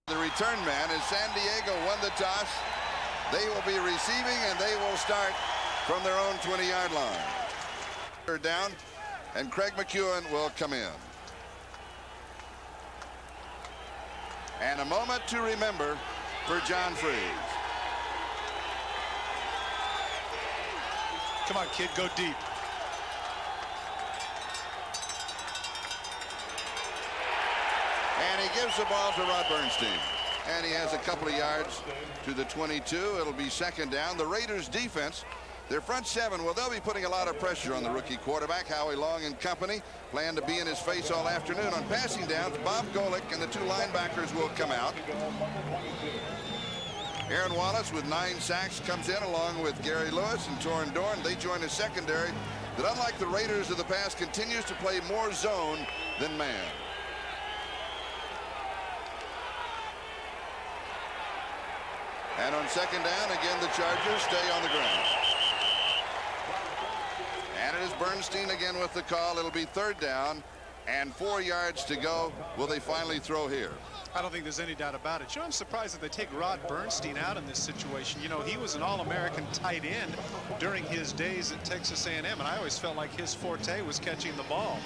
The return man is San Diego won the toss. They will be receiving, and they will start from their own 20-yard line. Third down, and Craig McEwen will come in. And a moment to remember for John Freeze. Come on, kid, go deep. And he gives the ball to Rod Bernstein. And he has a couple of yards to the 22. It'll be second down. The Raiders defense, their front seven, well, they'll be putting a lot of pressure on the rookie quarterback, Howie Long and company. Plan to be in his face all afternoon. On passing downs, Bob Golick and the two linebackers will come out. Aaron Wallace with 9 sacks comes in along with Gary Lewis and Torrin Dorn. They join a secondary that, unlike the Raiders of the past, continues to play more zone than man. And on second down, again, the Chargers stay on the ground. And it is Bernstein again with the call. It'll be third down and 4 yards to go. Will they finally throw here? I don't think there's any doubt about it. You know, I'm surprised that they take Rod Bernstein out in this situation. You know, he was an All-American tight end during his days at Texas A&M, and I always felt like his forte was catching the ball.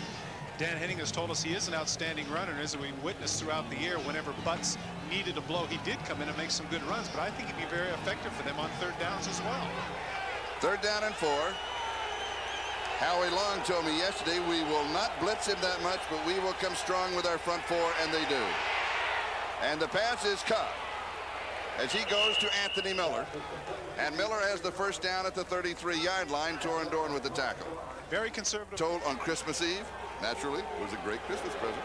Dan Henning has told us he is an outstanding runner, and as we witnessed throughout the year, whenever Butts needed a blow, he did come in and make some good runs, but I think he'd be very effective for them on third downs as well. Third down and 4. Howie Long told me yesterday we will not blitz him that much, but we will come strong with our front 4, and they do. And the pass is caught as he goes to Anthony Miller. And Miller has the first down at the 33-yard line. Torrin Dorn with the tackle. Very conservative. Told on Christmas Eve. Naturally, it was a great Christmas present.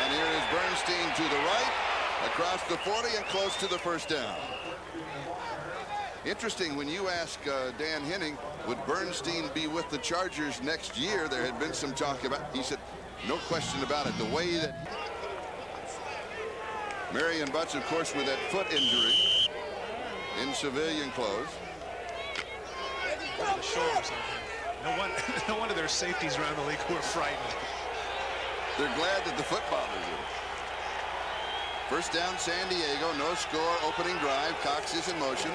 And here is Bernstein to the right, across the 40 and close to the first down. Interesting, when you ask Dan Henning, would Bernstein be with the Chargers next year? There had been some talk about, he said, no question about it. The way that Marion Butts, of course, with that foot injury in civilian clothes. The shoulders on him. No wonder there's safeties around the league who are frightened. They're glad that the foot bothers them. First down, San Diego. No score. Opening drive. Cox is in motion.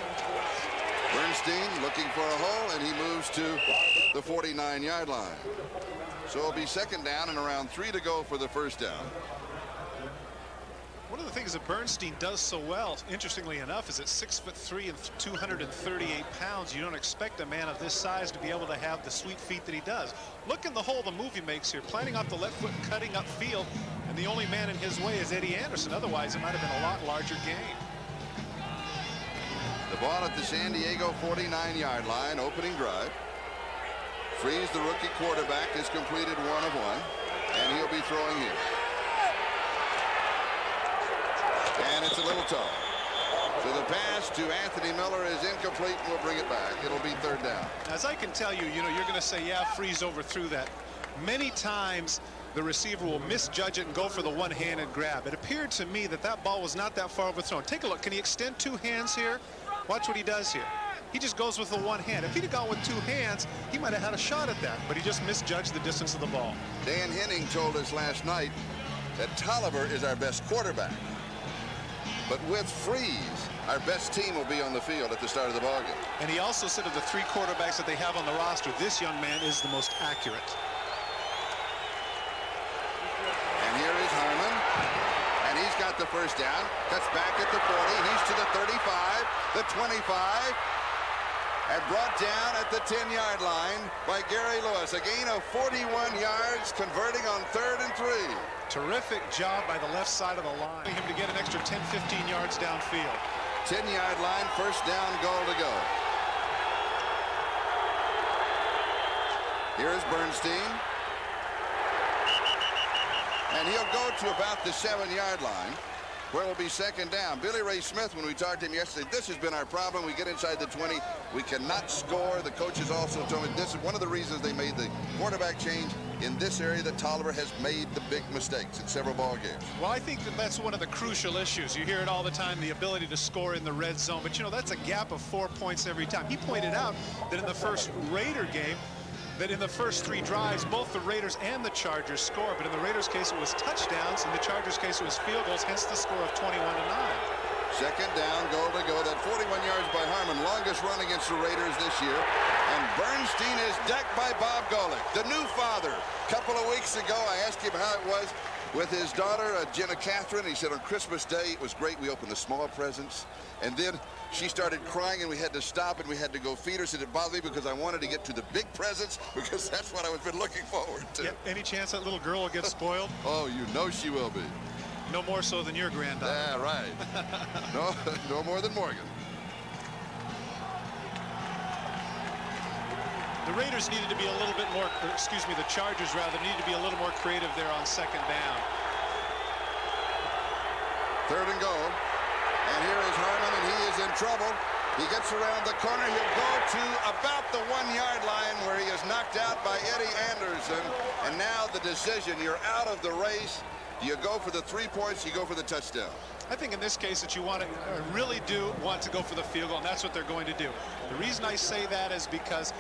Bernstein looking for a hole, and he moves to the 49-yard line. So it'll be second down and around 3 to go for the first down. One of the things that Bernstein does so well, interestingly enough, is at 6'3" and 238 pounds. You don't expect a man of this size to be able to have the sweet feet that he does. Look in the hole the move he makes here, planting off the left foot, cutting up field, and the only man in his way is Eddie Anderson. Otherwise, it might have been a lot larger game. The ball at the San Diego 49-yard line, opening drive. Freeze, the rookie quarterback, has completed 1 of 1, and he'll be throwing here. And it's a little tall. So the pass to Anthony Miller is incomplete, and we'll bring it back. It'll be third down. As I can tell you, you're going to say, yeah, Freeze overthrew that. Many times the receiver will misjudge it and go for the one-handed grab. It appeared to me that that ball was not that far overthrown. Take a look. Can he extend 2 hands here? Watch what he does here. He just goes with the one hand. If he'd have gone with 2 hands, he might have had a shot at that, but he just misjudged the distance of the ball. Dan Henning told us last night that Tolliver is our best quarterback. But with Freeze, our best team will be on the field at the start of the ballgame. And he also said of the 3 quarterbacks that they have on the roster, this young man is the most accurate. And here is Harmon. And he's got the first down. Cuts back at the 40. He's to the 35, the 25. And brought down at the 10-yard line by Gary Lewis. A gain of 41 yards, converting on 3rd and 3. Terrific job by the left side of the line. Him to get an extra 10-15 yards downfield. 10-yard line, first down, goal to go. Here's Bernstein. And he'll go to about the 7-yard line, where it'll be second down. Billy Ray Smith, when we talked to him yesterday, this has been our problem. We get inside the 20. We cannot score. The coaches also told me this is one of the reasons they made the quarterback change in this area, that Tolliver has made the big mistakes in several ball games. Well, I think that that's one of the crucial issues. You hear it all the time, the ability to score in the red zone. But, you know, that's a gap of 4 points every time. He pointed out that in the first Raider game, that in the first 3 drives, both the Raiders and the Chargers score, but in the Raiders' case, it was touchdowns. In the Chargers' case, it was field goals, hence the score of 21-9. Second down, goal to go. That 41 yards by Harmon, longest run against the Raiders this year. And Bernstein is decked by Bob Golick, the new father. A couple of weeks ago, I asked him how it was with his daughter, Jenna Catherine. He said on Christmas Day, it was great. We opened the small presents. And then she started crying, and we had to stop, and we had to go feed her. Said it bothered me because I wanted to get to the big presents, because that's what I've been looking forward to. Yeah, any chance that little girl will get spoiled? Oh, you know she will be. No more so than your granddaughter. Yeah, right. No more than Morgan. The Raiders needed to be a little bit more, excuse me, the Chargers rather, needed to be a little more creative there on second down. Third and goal. And here is Harmon, and he is in trouble. He gets around the corner. He'll go to about the 1-yard line where he is knocked out by Eddie Anderson. And now the decision, you're out of the race. Do you go for the 3 points? You go for the touchdown? I think in this case that you want to really do want to go for the field goal, and that's what they're going to do. The reason I say that is because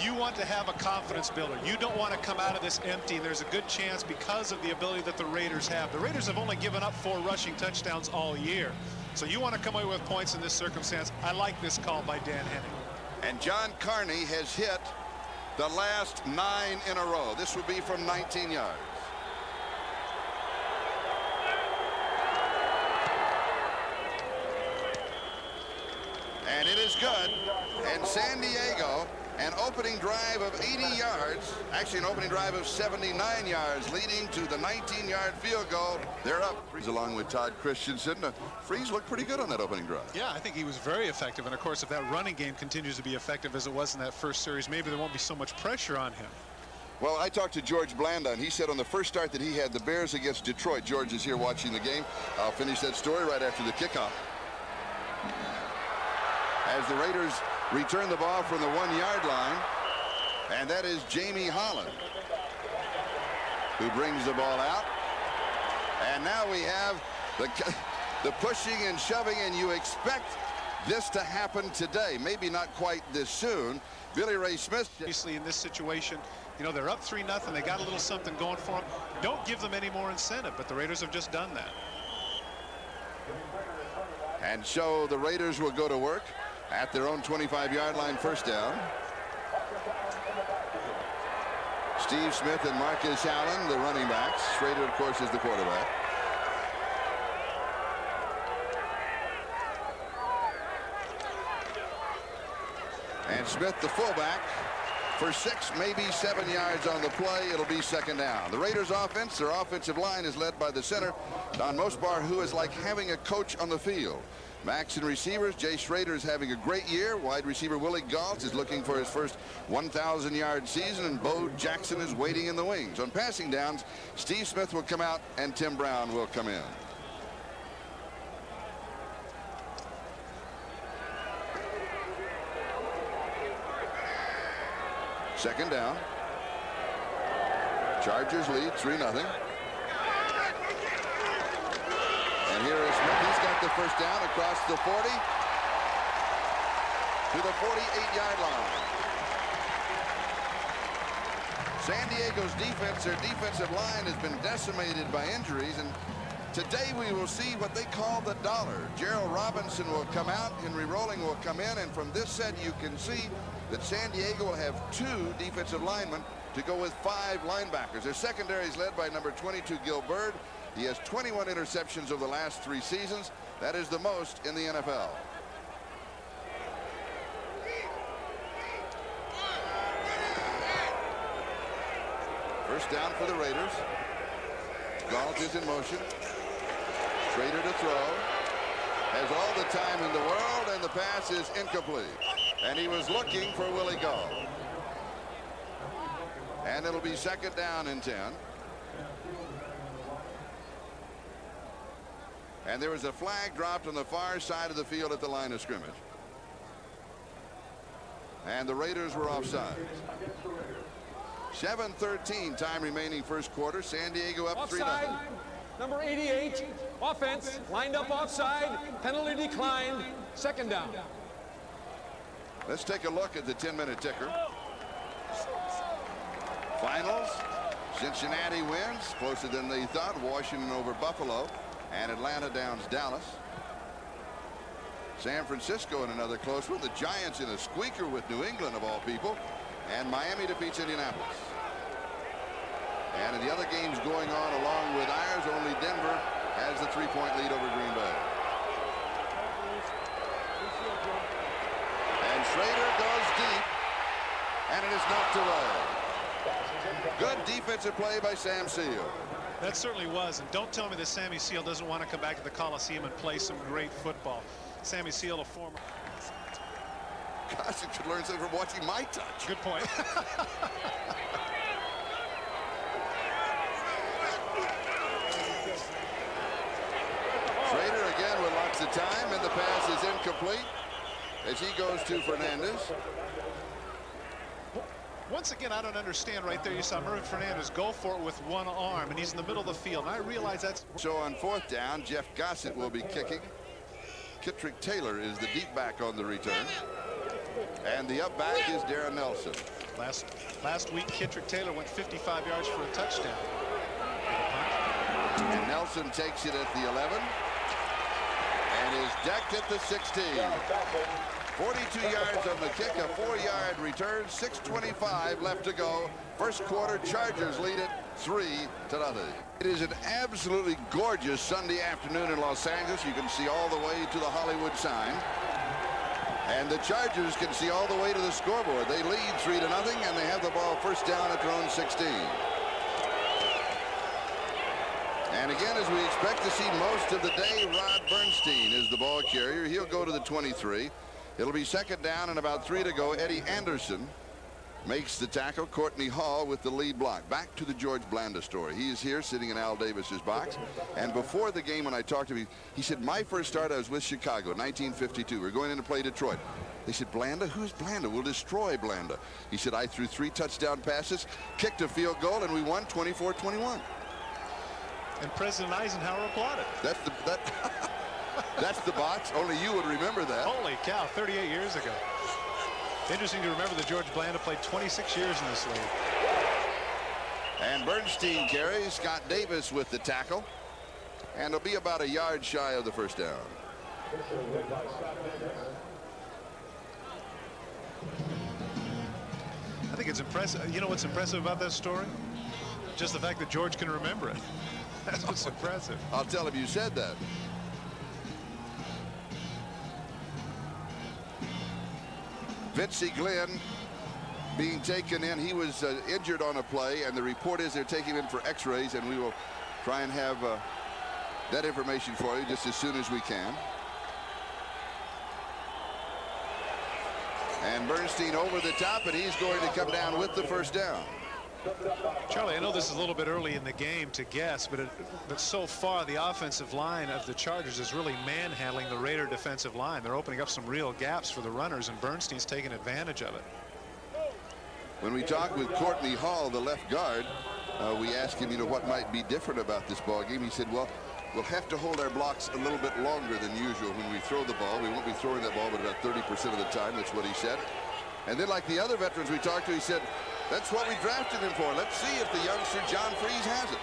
you want to have a confidence builder. You don't want to come out of this empty. There's a good chance because of the ability that the Raiders have. The Raiders have only given up 4 rushing touchdowns all year. So you want to come away with points in this circumstance. I like this call by Dan Henning. And John Carney has hit the last 9 in a row. This would be from 19 yards. And it is good. And San Diego, an opening drive of 80 yards, actually an opening drive of 79 yards, leading to the 19-yard field goal. They're up. Along with Todd Christensen. Freeze looked pretty good on that opening drive. Yeah, I think he was very effective. And, of course, if that running game continues to be effective as it was in that first series, maybe there won't be so much pressure on him. Well, I talked to George Blanda, and he said on the first start that he had the Bears against Detroit. George is here watching the game. I'll finish that story right after the kickoff. As the Raiders return the ball from the 1-yard line, and that is Jamie Holland who brings the ball out. And now we have the pushing and shoving, and you expect this to happen today. Maybe not quite this soon. Billy Ray Smith. Obviously, in this situation, you know, they're up 3-0. They got a little something going for them. Don't give them any more incentive, but the Raiders have just done that. And so the Raiders will go to work at their own 25-yard line, first down. Steve Smith and Marcus Allen, the running backs. Schrader, of course, is the quarterback. And Smith, the fullback, for 6, maybe 7 yards on the play. It'll be second down. The Raiders' offense, their offensive line is led by the center, Don Mosbar, who is like having a coach on the field. Backs and receivers, Jay Schrader is having a great year. Wide receiver Willie Gault is looking for his first 1,000-yard season, and Bo Jackson is waiting in the wings. On passing downs, Steve Smith will come out, and Tim Brown will come in. Second down. Chargers lead 3-0. And here is Smith. He's got the first down across the 40 to the 48-yard line. San Diego's defense, their defensive line, has been decimated by injuries, and today we will see what they call the dollar. Gerald Robinson will come out, Henry Rolling will come in, and from this set you can see that San Diego will have 2 defensive linemen to go with 5 linebackers. Their secondary is led by number 22, Gil Byrd. He has 21 interceptions over the last 3 seasons. That is the most in the NFL. First down for the Raiders. Gault is in motion. Schrader to throw. Has all the time in the world, and the pass is incomplete. And he was looking for Willie Gault. And it'll be second down and 10. And there was a flag dropped on the far side of the field at the line of scrimmage. And the Raiders were offside. 7:13 time remaining first quarter. San Diego up 3-0. Number 88, offense, lined up offside, penalty declined, second down. Let's take a look at the 10-minute ticker. Finals. Cincinnati wins closer than they thought. Washington over Buffalo, and Atlanta downs Dallas. San Francisco in another close one. The Giants in a squeaker with New England of all people, and Miami defeats Indianapolis. And in the other games going on along with ours, only Denver has the 3-point lead over Green Bay. And Schrader goes deep, and it is knocked away. Good defensive play by Sam Seal. That certainly was. And don't tell me that Sammy Seal doesn't want to come back to the Coliseum and play some great football. Sammy Seal, a former... Gosh, you could learn something from watching my touch. Good point. Schrader again with lots of time, and the pass is incomplete as he goes to Fernandez. Once again, I don't understand right there. You saw Mervin Fernandez go for it with one arm, and he's in the middle of the field. And I realize that's... So on 4th down, Jeff Gossett will be kicking. Kittrick Taylor is the deep back on the return. And the up back is Darren Nelson. Last week, Kittrick Taylor went 55 yards for a touchdown. And Nelson takes it at the 11. And is decked at the 16. 42 yards on the kick, a 4-yard return, 6:25 left to go. First quarter, Chargers lead it 3-0. It is an absolutely gorgeous Sunday afternoon in Los Angeles. You can see all the way to the Hollywood sign. And the Chargers can see all the way to the scoreboard. They lead 3-0, and they have the ball first down at their own 16. And again, as we expect to see most of the day, Rod Bernstein is the ball carrier. He'll go to the 23. It'll be 2nd down and about 3 to go. Eddie Anderson makes the tackle. Courtney Hall with the lead block. Back to the George Blanda story. He is here sitting in Al Davis's box. And before the game, when I talked to him, he said, my first start, I was with Chicago, 1952. We're going in to play Detroit. They said, Blanda? Who's Blanda? We'll destroy Blanda. He said, I threw 3 touchdown passes, kicked a field goal, and we won 24-21. And President Eisenhower applauded. That's the box. Only you would remember that. Holy cow, 38 years ago. Interesting to remember that George Blanda played 26 years in this league. And Bernstein carries. Scott Davis with the tackle. And it'll be about a yard shy of the first down. I think it's impressive. You know what's impressive about that story? Just the fact that George can remember it. That's what's impressive. I'll tell him you said that. Vincey Glenn being taken in. He was injured on a play, and the report is they're taking him in for x-rays, and we will try and have that information for you just as soon as we can. And Bernstein over the top, and he's going to come down with the first down. Charlie, I know this is a little bit early in the game to guess, but so far the offensive line of the Chargers is really manhandling the Raider defensive line. They're opening up some real gaps for the runners, and Bernstein's taking advantage of it. When we talked with Courtney Hall, the left guard, we asked him, what might be different about this ball game. He said, well, we'll have to hold our blocks a little bit longer than usual when we throw the ball. We won't be throwing that ball but about 30% of the time. That's what he said. And then, like the other veterans we talked to, he said, that's what we drafted him for. Let's see if the youngster John Freeze has it.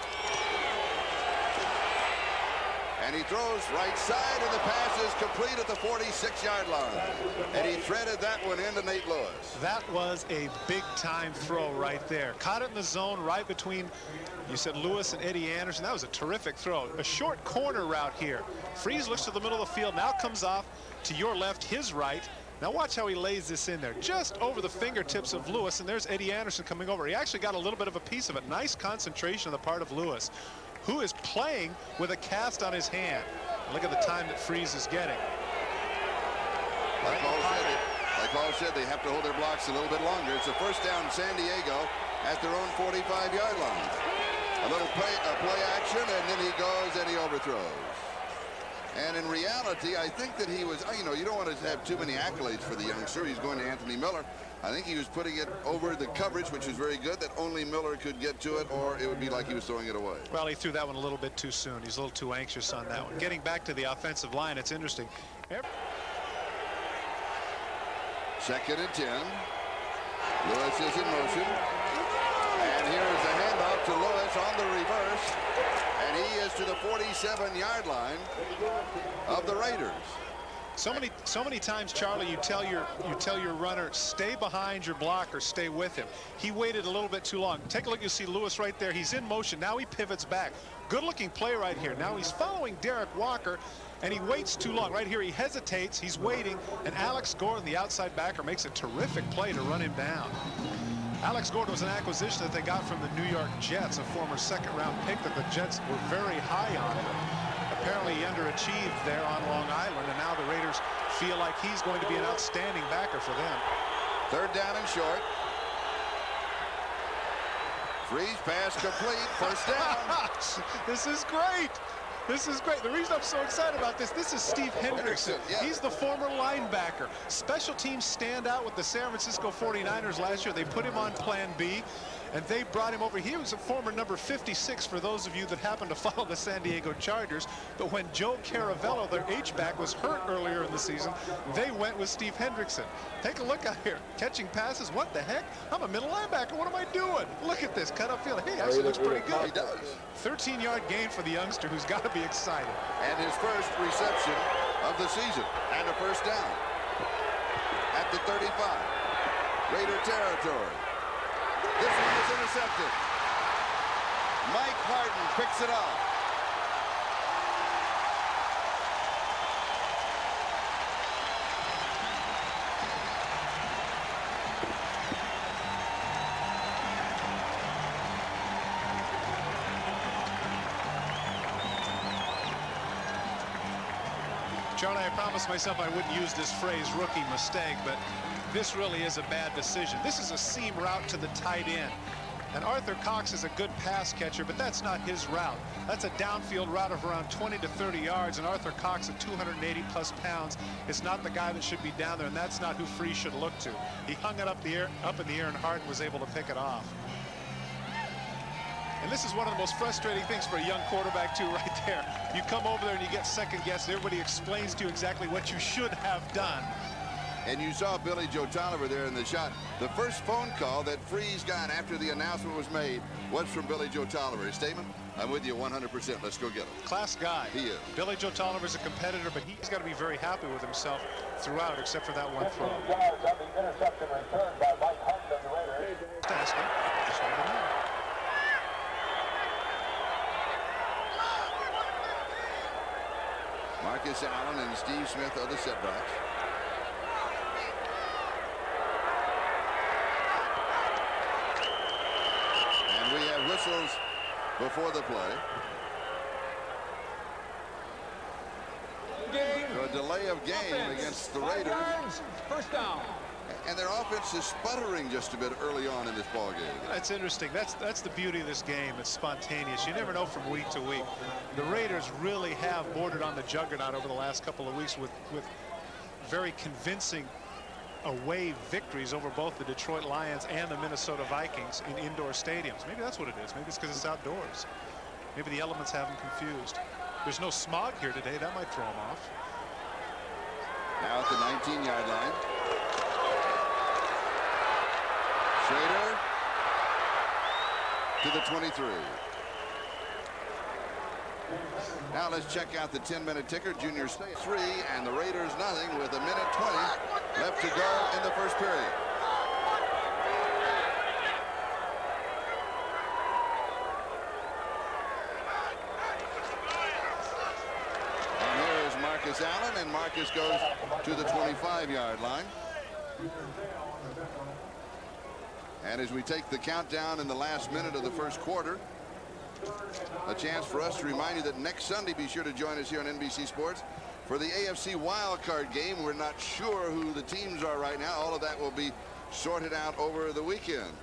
And he throws right side, and the pass is complete at the 46-yard line. And he threaded that one into Nate Lewis. That was a big-time throw right there. Caught it in the zone right between, you said, Lewis and Eddie Anderson. That was a terrific throw. A short corner route here. Freeze looks to the middle of the field, now comes off to your left, his right. Now watch how he lays this in there, just over the fingertips of Lewis, and there's Eddie Anderson coming over. He actually got a little bit of a piece of it. Nice concentration on the part of Lewis, who is playing with a cast on his hand. Look at the time that Freeze is getting. Like Paul said, they have to hold their blocks a little bit longer. It's a first down San Diego at their own 45-yard line. A little play action, and then he goes and he overthrows. And in reality, I think that he was, you don't want to have too many accolades for the youngster. He's going to Anthony Miller. I think he was putting it over the coverage, which is very good, that only Miller could get to it, or it would be like he was throwing it away. Well, he threw that one a little bit too soon. He's a little too anxious on that one. Getting back to the offensive line, it's interesting. 2nd and 10. Lewis is in motion. And here 37-yard line of the Raiders. So many times, Charlie, you tell your runner, stay behind your blocker, stay with him. He waited a little bit too long. Take a look. You see Lewis right there. He's in motion. Now he pivots back. Good-looking play right here. Now he's following Derek Walker, and he waits too long. Right here, he hesitates. He's waiting, and Alex Gordon, the outside backer, makes a terrific play to run him down. Alex Gordon was an acquisition that they got from the New York Jets, a former second-round pick that the Jets were very high on. Apparently, he underachieved there on Long Island, and now the Raiders feel like he's going to be an outstanding backer for them. Third down and short. Freeze pass complete. First down. This is great. This is great. The reason I'm so excited about this is Steve Hendrickson. Yeah. He's the former linebacker. Special teams stand out with the San Francisco 49ers last year. They put him on Plan B, and they brought him over. He was a former number 56 for those of you that happen to follow the San Diego Chargers. But when Joe Caravello, their H-back, was hurt earlier in the season, they went with Steve Hendrickson. Take a look out here. Catching passes. What the heck? I'm a middle linebacker. What am I doing? Look at this. Cut upfield. Hey, actually looks pretty good. He does. 13-yard gain for the youngster who's got to be excited. And his first reception of the season. And a first down at the 35. Raider territory. This one is intercepted. Mike Harden picks it off. Charlie, I promised myself I wouldn't use this phrase rookie mistake, but this really is a bad decision. This is a seam route to the tight end. And Arthur Cox is a good pass catcher, but that's not his route. That's a downfield route of around 20 to 30 yards, and Arthur Cox at 280-plus pounds is not the guy that should be down there, and that's not who Freeze should look to. He hung it up in the air, and Harden was able to pick it off. And this is one of the most frustrating things for a young quarterback, too, right there. You come over there and you get second-guessed. Everybody explains to you exactly what you should have done. And you saw Billy Joe Tolliver there in the shot. The first phone call that Freeze got after the announcement was made was from Billy Joe Tolliver. His statement, I'm with you 100%. Let's go get him. Class guy. He is. Billy Joe Tolliver's a competitor, but he's got to be very happy with himself throughout, except for that one throw. Marcus Allen and Steve Smith are the setbacks. And we have whistles before the play. A delay of game against the Raiders. First down. And their offense is sputtering just a bit early on in this ball game. That's interesting. That's the beauty of this game. It's spontaneous. You never know from week to week. The Raiders really have bordered on the juggernaut over the last couple of weeks with very convincing away victories over both the Detroit Lions and the Minnesota Vikings in indoor stadiums. Maybe that's what it is. Maybe it's because it's outdoors. Maybe the elements have them confused. There's no smog here today. That might throw them off. Now at the 19-yard line. Schrader to the 23. Now let's check out the 10-minute ticker. Junior State 3 and the Raiders nothing with 1:20 left to go in the first period. And here is Marcus Allen, and Marcus goes to the 25-yard line. And as we take the countdown in the last minute of the first quarter, a chance for us to remind you that next Sunday, be sure to join us here on NBC Sports for the AFC wildcard game. We're not sure who the teams are right now. All of that will be sorted out over the weekend.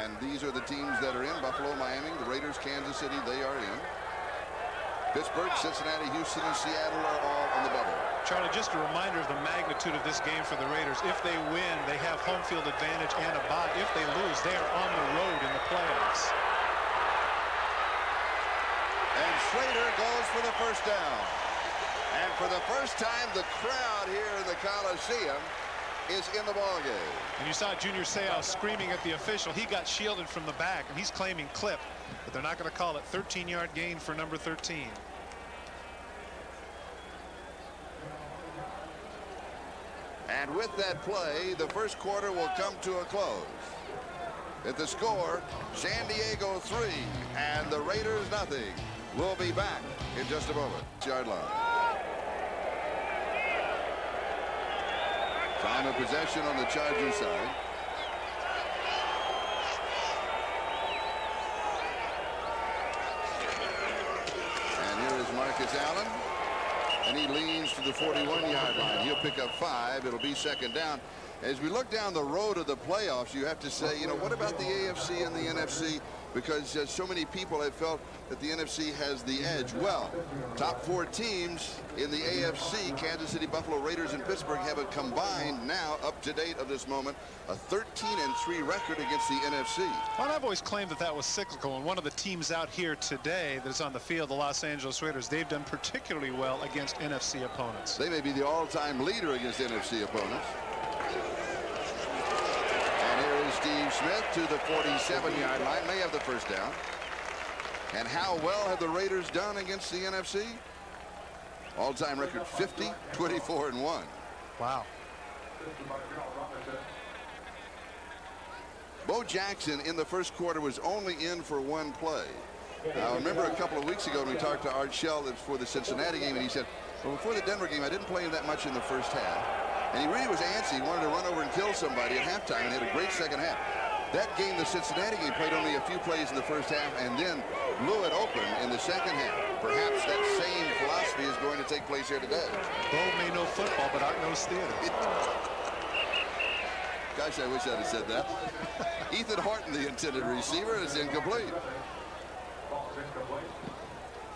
And these are the teams that are in: Buffalo, Miami, the Raiders, Kansas City, they are in. Pittsburgh, Cincinnati, Houston, and Seattle are all on the bubble. Charlie, just a reminder of the magnitude of this game for the Raiders. If they win, they have home field advantage and a bye. If they lose, they are on the road in the playoffs. And Schrader goes for the first down. And for the first time, the crowd here in the Coliseum is in the ballgame. And you saw Junior Seau screaming at the official. He got shielded from the back, and he's claiming clip, but they're not going to call it. 13-yard gain for number 13. And with that play, the first quarter will come to a close. At the score, San Diego 3 and the Raiders nothing. We'll be back in just a moment. Yard line. Time of possession on the Chargers side. And here is Marcus Allen. And he leans to the 41-yard line. He'll pick up 5. It'll be second down. As we look down the road of the playoffs, you have to say, you know, what about the AFC and the NFC? Because so many people have felt that the NFC has the edge. Well, top 4 teams in the AFC, Kansas City, Buffalo, Raiders, and Pittsburgh, have a combined now, up to date of this moment, a 13-3 record against the NFC. Well, I've always claimed that that was cyclical, and one of the teams out here today that's on the field, the Los Angeles Raiders, they've done particularly well against NFC opponents. They may be the all-time leader against NFC opponents. Steve Smith to the 47-yard line, may have the first down. And how well have the Raiders done against the NFC? All-time record 50, 24-1. Wow. Bo Jackson in the first quarter was only in for 1 play. Now, I remember a couple of weeks ago when we talked to Art Shell for the Cincinnati game, and he said, well, before the Denver game, I didn't play him that much in the first half. And he really was antsy. He wanted to run over and kill somebody at halftime, and had a great second half. That game, the Cincinnati game, played only a few plays in the first half and then blew it open in the second half. Perhaps that same philosophy is going to take place here today. Bo may know football, but Art knows theater. Gosh, I wish I'd have said that. Ethan Horton, the intended receiver, is incomplete.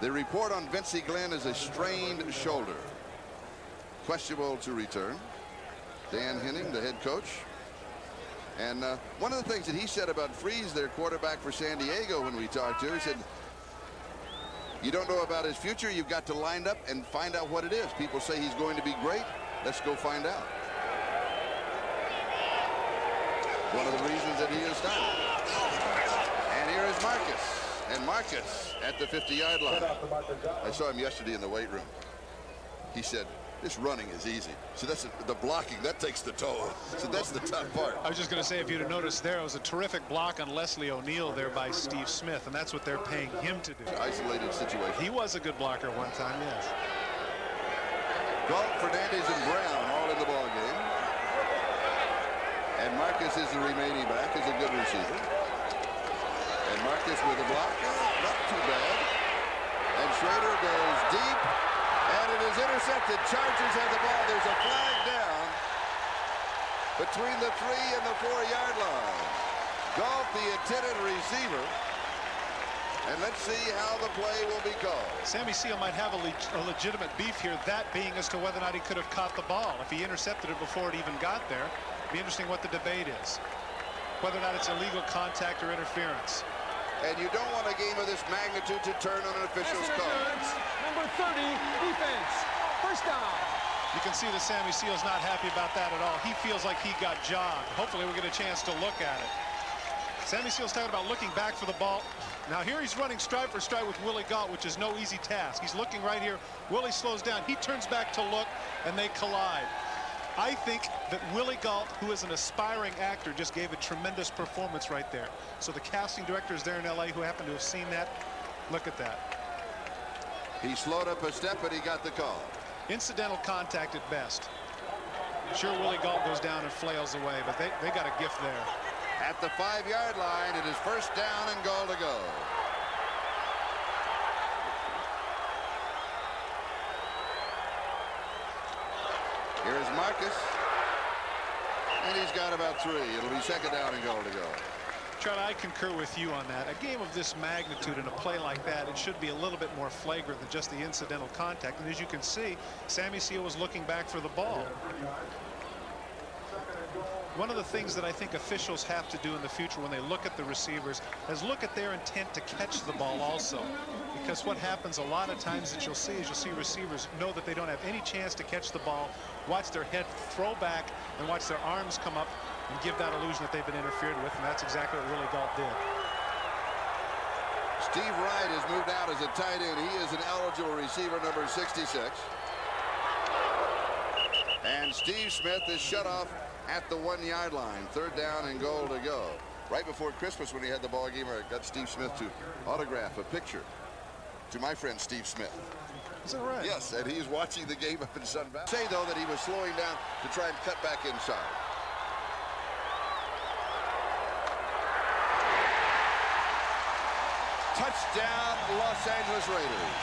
The report on Vincey Glenn is a strained shoulder. Questionable to return. Dan Henning, the head coach. And one of the things that he said about Freeze, their quarterback for San Diego, when we talked to him, he said, you don't know about his future, you've got to line up and find out what it is. People say he's going to be great. Let's go find out. One of the reasons that he is done. And here is Marcus. And Marcus at the 50-yard line. I saw him yesterday in the weight room. He said, this running is easy. So that's the blocking. That takes the toll. So that's the tough part. I was just going to say, if you'd have noticed there, it was a terrific block on Leslie O'Neal there by Steve Smith, and that's what they're paying him to do. Isolated situation. He was a good blocker one time, yes. Galt, Fernandez, and Brown all in the ball game. And Marcus is the remaining back, is a good receiver. And Marcus with a block, not too bad. And Schrader goes deep. And it is intercepted. Chargers have the ball. There's a flag down between the 3 and the 4-yard line. Galt, the intended receiver. And let's see how the play will be called. Sammy Seal might have a legitimate beef here, that being as to whether or not he could have caught the ball. If he intercepted it before it even got there, it'd be interesting what the debate is. Whether or not it's illegal contact or interference. And you don't want a game of this magnitude to turn on an official's call. Number 30, defense. First down. You can see that Sammy Seal's not happy about that at all. He feels like he got jogged. Hopefully we'll get a chance to look at it. Sammy Seal's talking about looking back for the ball. Now here he's running stride for stride with Willie Galt, which is no easy task. He's looking right here. Willie slows down. He turns back to look, and they collide. I think that Willie Galt, who is an aspiring actor, just gave a tremendous performance right there. So the casting directors there in LA who happen to have seen that, look at that. He slowed up a step, but he got the call. Incidental contact at best. Sure, Willie Galt goes down and flails away, but they got a gift there. At the 5-yard line, it is first down and goal to go. Here's Marcus. And he's got about 3. It'll be second down and goal to go. Charlie, I concur with you on that. A game of this magnitude and a play like that, it should be a little bit more flagrant than just the incidental contact. And as you can see, Sammy Seal was looking back for the ball. One of the things that I think officials have to do in the future when they look at the receivers is look at their intent to catch the ball also. Because what happens a lot of times that you'll see is you'll see receivers know that they don't have any chance to catch the ball, watch their head throw back, and watch their arms come up and give that illusion that they've been interfered with, and that's exactly what Willie Gault did. Steve Wright has moved out as a tight end. He is an eligible receiver, number 66. And Steve Smith is shut off at the 1-yard line. 3rd down and goal to go. Right before Christmas, when he had the ball game, I got Steve Smith to autograph a picture to my friend Steve Smith. Is that right? Yes, and he's watching the game up in Sun Valley. Say, though, that he was slowing down to try and cut back inside. Touchdown, Los Angeles Raiders.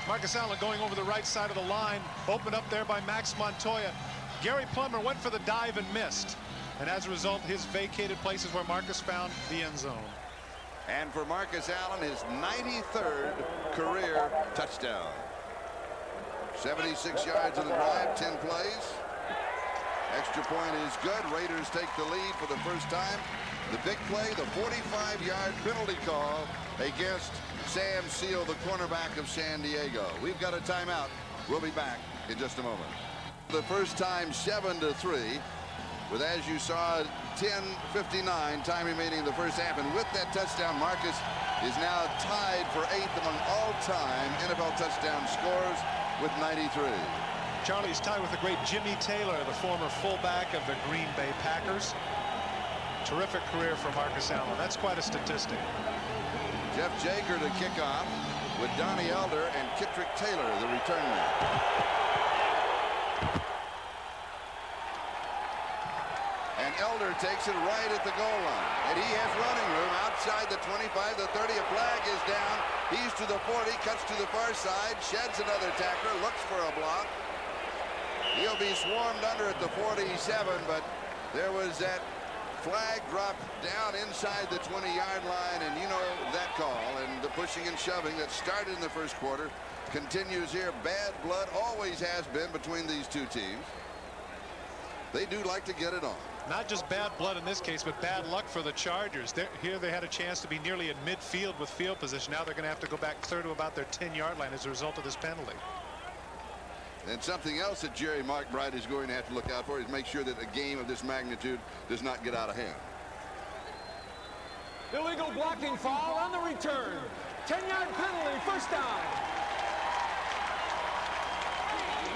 Marcus Allen going over the right side of the line, opened up there by Max Montoya. Gary Plummer went for the dive and missed. And as a result, his vacated place is where Marcus found the end zone. And for Marcus Allen, his 93rd career touchdown. 76 yards of the drive, 10 plays. Extra point is good. Raiders take the lead for the first time. The big play, the 45-yard penalty call against Sam Seal, the cornerback of San Diego. We've got a timeout. We'll be back in just a moment. The first time, 7-3. With, as you saw, 10:59 time remaining in the first half. And with that touchdown, Marcus is now tied for 8th among all-time NFL touchdown scores with 93. Charlie's tied with the great Jimmy Taylor, the former fullback of the Green Bay Packers. Terrific career for Marcus Allen. That's quite a statistic. Jeff Jager to kick off with Donnie Elder and Kittrick Taylor, the return man. And Elder takes it right at the goal line. And he has running room outside the 25, the 30. A flag is down. He's to the 40, cuts to the far side, sheds another tackler, looks for a block. He'll be swarmed under at the 47, but there was that flag dropped down inside the 20-yard line, and you know that call. And the pushing and shoving that started in the first quarter continues here. Bad blood always has been between these two teams. They do like to get it on. Not just bad blood in this case, but bad luck for the Chargers. Here they had a chance to be nearly at midfield with field position. Now they're going to have to go back clear to about their 10-yard line as a result of this penalty. And something else that Jerry McBride is going to have to look out for is make sure that a game of this magnitude does not get out of hand. Illegal blocking foul on the return. 10-yard penalty, first down.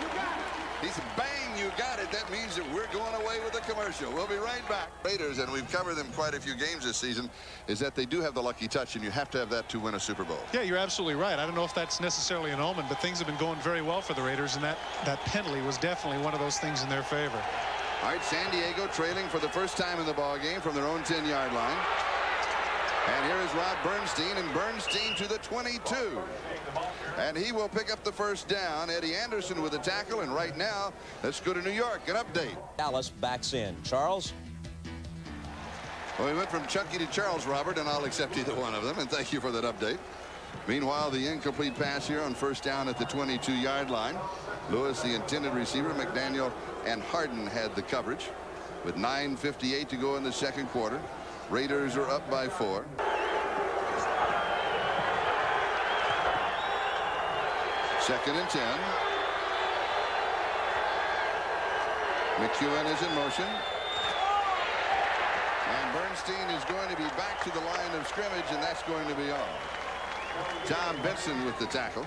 You got it. He said, bang, you got it. That means that we're going away with a commercial. We'll be right back. Raiders, and we've covered them quite a few games this season, is that they do have the lucky touch, and you have to have that to win a Super Bowl. Yeah, you're absolutely right. I don't know if that's necessarily an omen, but things have been going very well for the Raiders, and that penalty was definitely one of those things in their favor. All right, San Diego trailing for the first time in the ball game from their own 10-yard line. And here is Rod Bernstein, and Bernstein to the 22. And he will pick up the first down. Eddie Anderson with a tackle, and right now, let's go to New York. An update. Dallas backs in. Charles? Well, we went from Chunky to Charles, Robert, and I'll accept either one of them, and thank you for that update. Meanwhile, the incomplete pass here on first down at the 22-yard line. Lewis, the intended receiver. McDaniel and Harden had the coverage. With 9:58 to go in the second quarter. Raiders are up by 4. Second and 10. McEwen is in motion. And Bernstein is going to be back to the line of scrimmage, and that's going to be all. Tom Benson with the tackle.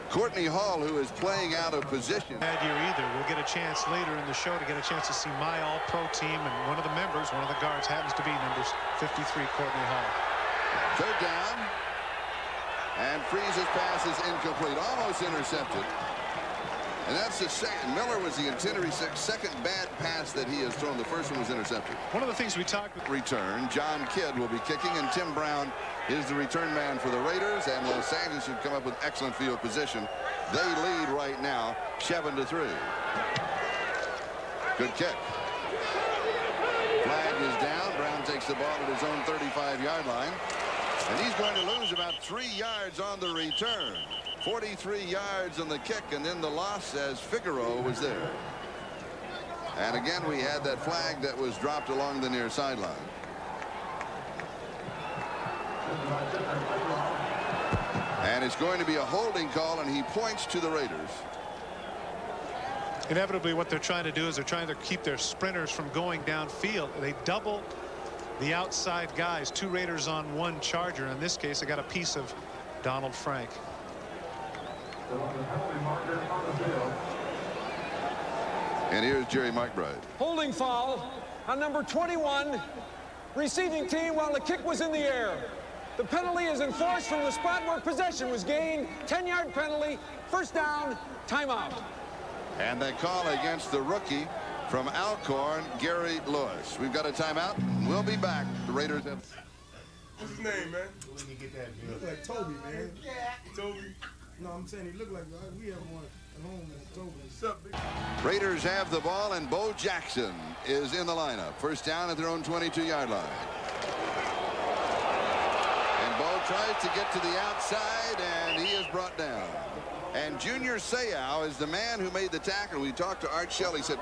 Courtney Hall, who is playing out of position. Bad year either. We'll get a chance later in the show to get a chance to see my all-pro team, and one of the members, one of the guards, happens to be number 53, Courtney Hall. Third down. And Freeze's pass is incomplete, almost intercepted. And that's the second. Miller was the intended second bad pass that he has thrown. The first one was intercepted. One of the things we talked with return. John Kidd will be kicking, and Tim Brown is the return man for the Raiders. And Los Angeles should come up with excellent field position They lead right now 7-3. Good kick. Flag is down. Brown takes the ball at his own 35-yard line. And he's going to lose about 3 yards on the return. 43 yards on the kick, and then the loss as Figueroa was there. And again, we had that flag that was dropped along the near sideline. And it's going to be a holding call, and he points to the Raiders. Inevitably, what they're trying to do is they're trying to keep their sprinters from going downfield. They double the outside guys. 2 Raiders on 1 Charger. In this case, they got a piece of Donald Frank. And here's Jerry McBride. Holding foul on number 21, receiving team while the kick was in the air. The penalty is enforced from the spot where possession was gained. 10-yard penalty, first down, timeout. And they call against the rookie from Alcorn, Gary Lewis. We've got a timeout. We'll be back. The Raiders have... What's his name, man? When you get that deal. He look like Toby, man. Toby. No, I'm saying he look like we have one at home that's Toby. What's up, big? Raiders have the ball, and Bo Jackson is in the lineup. First down at their own 22-yard line. And Bo tries to get to the outside, and he is brought down. And Junior Seau is the man who made the tackle. We talked to Art Shell. He said,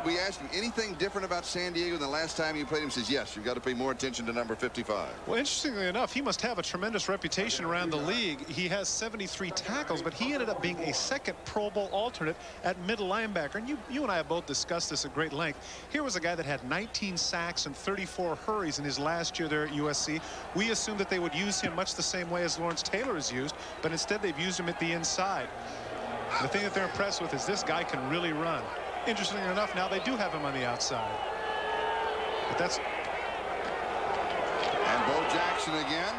we asked him, anything different about San Diego than the last time you played him? He says, yes, you've got to pay more attention to number 55. Well, interestingly enough, he must have a tremendous reputation around the league. He has 73 tackles, but he ended up being a second Pro Bowl alternate at middle linebacker. And you and I have both discussed this at great length. Here was a guy that had 19 sacks and 34 hurries in his last year there at USC. We assumed that they would use him much the same way as Lawrence Taylor is used, but instead they've used him at the inside. The thing that they're impressed with is this guy can really run. Interestingly enough, now they do have him on the outside. But that's... And Bo Jackson again.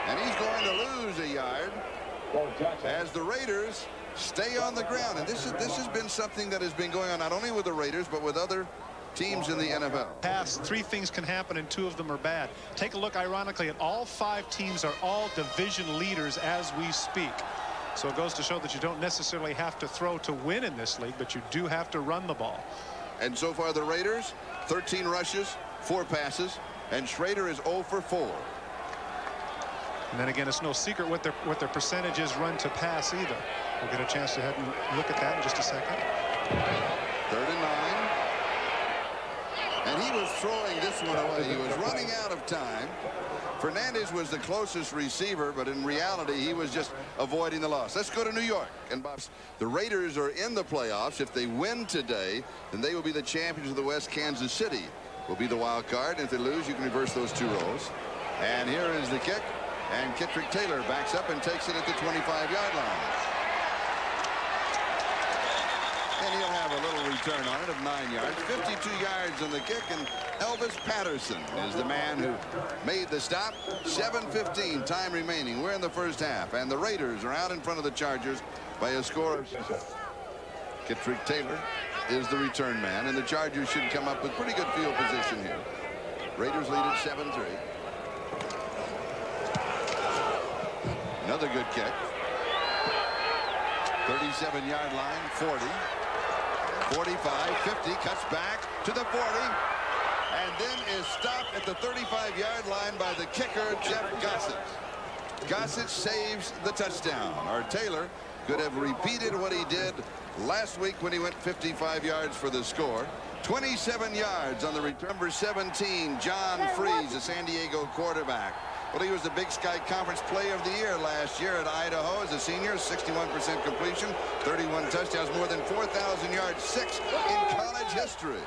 And he's going to lose a yard as the Raiders stay on the ground. And this has been something that has been going on not only with the Raiders, but with other teams in the NFL. Pass, 3 things can happen, and 2 of them are bad. Take a look, ironically, at all 5 teams are all division leaders as we speak. So it goes to show that you don't necessarily have to throw to win in this league, but you do have to run the ball. And so far the Raiders, 13 rushes, 4 passes, and Schrader is 0 for 4. And then again, it's no secret what their percentage is run to pass either. We'll get a chance to head and look at that in just a second. 3rd and 9. And he was throwing this one away. He was running out of time. Fernandez was the closest receiver, but in reality, he was just avoiding the loss. Let's go to New York. And the Raiders are in the playoffs. If they win today, then they will be the champions of the West. Kansas City will be the wild card. And if they lose, you can reverse those 2 roles. And here is the kick. And Kittrick Taylor backs up and takes it at the 25-yard line. And he'll have a little return on it of 9 yards. 52 yards on the kick, and Elvis Patterson is the man who made the stop. 7:15 time remaining. We're in the first half, and the Raiders are out in front of the Chargers by a score of... Kittrick Taylor is the return man, and the Chargers should come up with pretty good field position here. Raiders lead at 7-3. Another good kick. 37-yard line, 40. 45, 50, cuts back to the 40, and then is stopped at the 35-yard line by the kicker, Jeff Gossett. Gossett saves the touchdown. Or Taylor could have repeated what he did last week when he went 55 yards for the score. 27 yards on the return. Number 17, John Freeze, the San Diego quarterback. Well, he was the Big Sky Conference Player of the Year last year at Idaho as a senior. 61% completion, 31 touchdowns, more than 4,000 yards, 6 in college history.